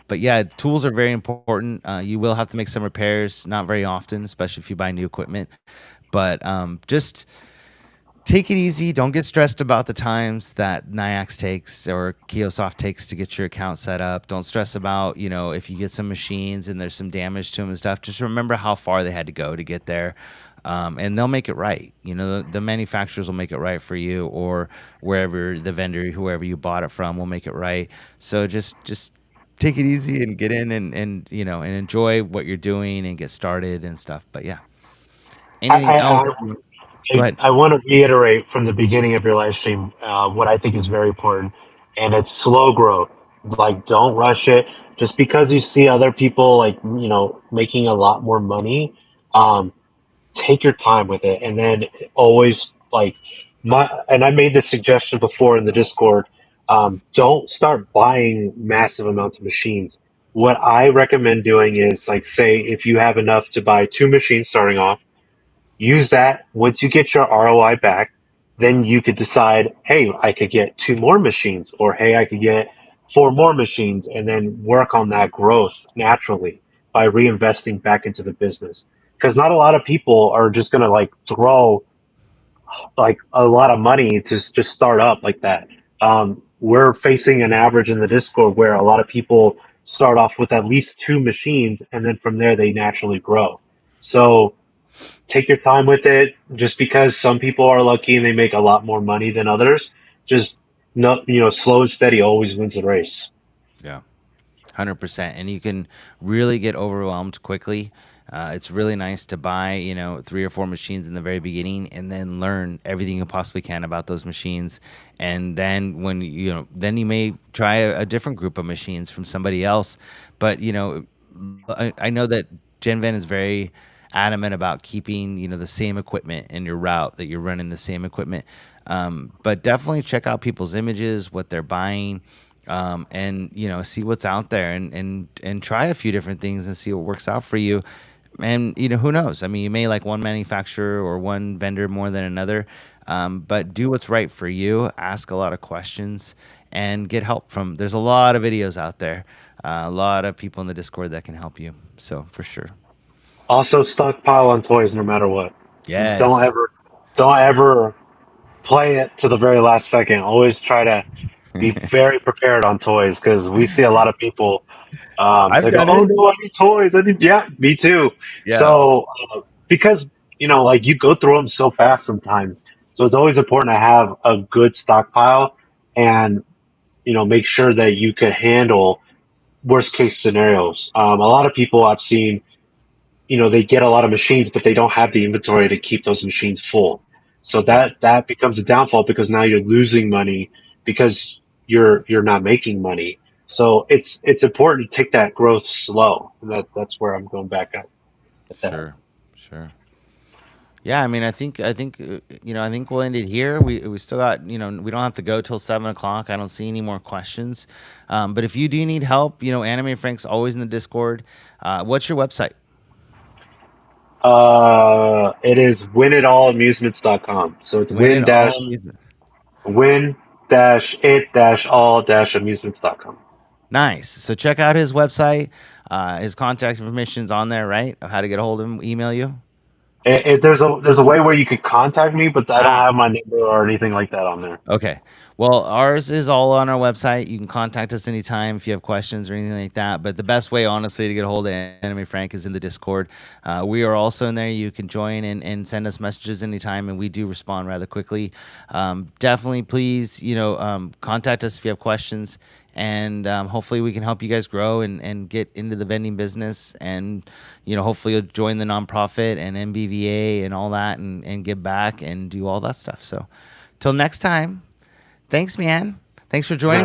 But yeah, tools are very important. You will have to make some repairs, not very often, especially if you buy new equipment. But just take it easy. Don't get stressed about the times that Niax takes or Kiosoft takes to get your account set up. Don't stress about, if you get some machines and there's some damage to them and stuff. Just remember how far they had to go to get there. And they'll make it right. The manufacturers will make it right for you, or wherever the vendor, whoever you bought it from, will make it right. So just take it easy and get in and enjoy what you're doing and get started and stuff. But yeah, I, anything I, else? I Go I, ahead. I want to reiterate from the beginning of your live stream what I think is very important, and it's slow growth. Like, don't rush it. Just because you see other people like making a lot more money, um, take your time with it, and then always like my. And I made this suggestion before in the Discord. Don't start buying massive amounts of machines. what I recommend doing is like, say, if you have enough to buy two machines starting off, use that. Once you get your ROI back, then you could decide, hey, I could get two more machines, or hey, I could get four more machines, and then work on that growth naturally by reinvesting back into the business. Because not a lot of people are just gonna like throw like a lot of money to just start up like that. We're facing an average in the Discord where a lot of people start off with at least two machines, and then from there they naturally grow. So take your time with it. Just because some people are lucky and they make a lot more money than others, just no, slow and steady always wins the race. Yeah. 100%. And you can really get overwhelmed quickly. It's really nice to buy, three or four machines in the very beginning and then learn everything you possibly can about those machines. And then then you may try a different group of machines from somebody else. But, I know that GenVen is very adamant about keeping, the same equipment in your route, that you're running the same equipment. But definitely check out people's images, what they're buying, and see what's out there, and try a few different things and see what works out for you. And who knows? I mean, you may like one manufacturer or one vendor more than another, but do what's right for you. Ask a lot of questions and get help from. There's a lot of videos out there, a lot of people in the Discord that can help you. So for sure. Also, stockpile on toys no matter what. Don't Yes. ever, don't ever play it to the very last second. Always try to be very prepared on toys because we see a lot of people. I've They go, done "Oh it. no, I need toys. I need." Yeah, me too. Yeah, So because like you go through them so fast sometimes, so it's always important to have a good stockpile and make sure that you can handle worst case scenarios. A lot of people I've seen, they get a lot of machines, but they don't have the inventory to keep those machines full. So yeah, that becomes a downfall because now you're losing money because you're not making money. So it's important to take that growth slow. And that's where I'm going back at that. sure, sure. Yeah, I mean, I think we'll end it here. We still got, we don't have to go till 7 o'clock. I don't see any more questions. But if you do need help, Anime Frank's always in the Discord. What's your website? It is winitallamusements.com. So it's Win it all amusement. win dash it dash all dash amusements.com. Nice. So check out his website. His contact information is on there, right? Of how to get a hold of him, email you. There's a way where you could contact me, but I don't Ah, have my number or anything like that on there. okay. Well, ours is all on our website. You can contact us anytime if you have questions or anything like that. But the best way, honestly, to get a hold of Anime Frank is in the Discord. We are also in there. You can join and send us messages anytime, and we do respond rather quickly. Definitely, please, contact us if you have questions. And hopefully, we can help you guys grow and get into the vending business. And, hopefully, you'll join the nonprofit and MBVA and all that and give back and do all that stuff. So, till next time. Thanks, man. Thanks for joining.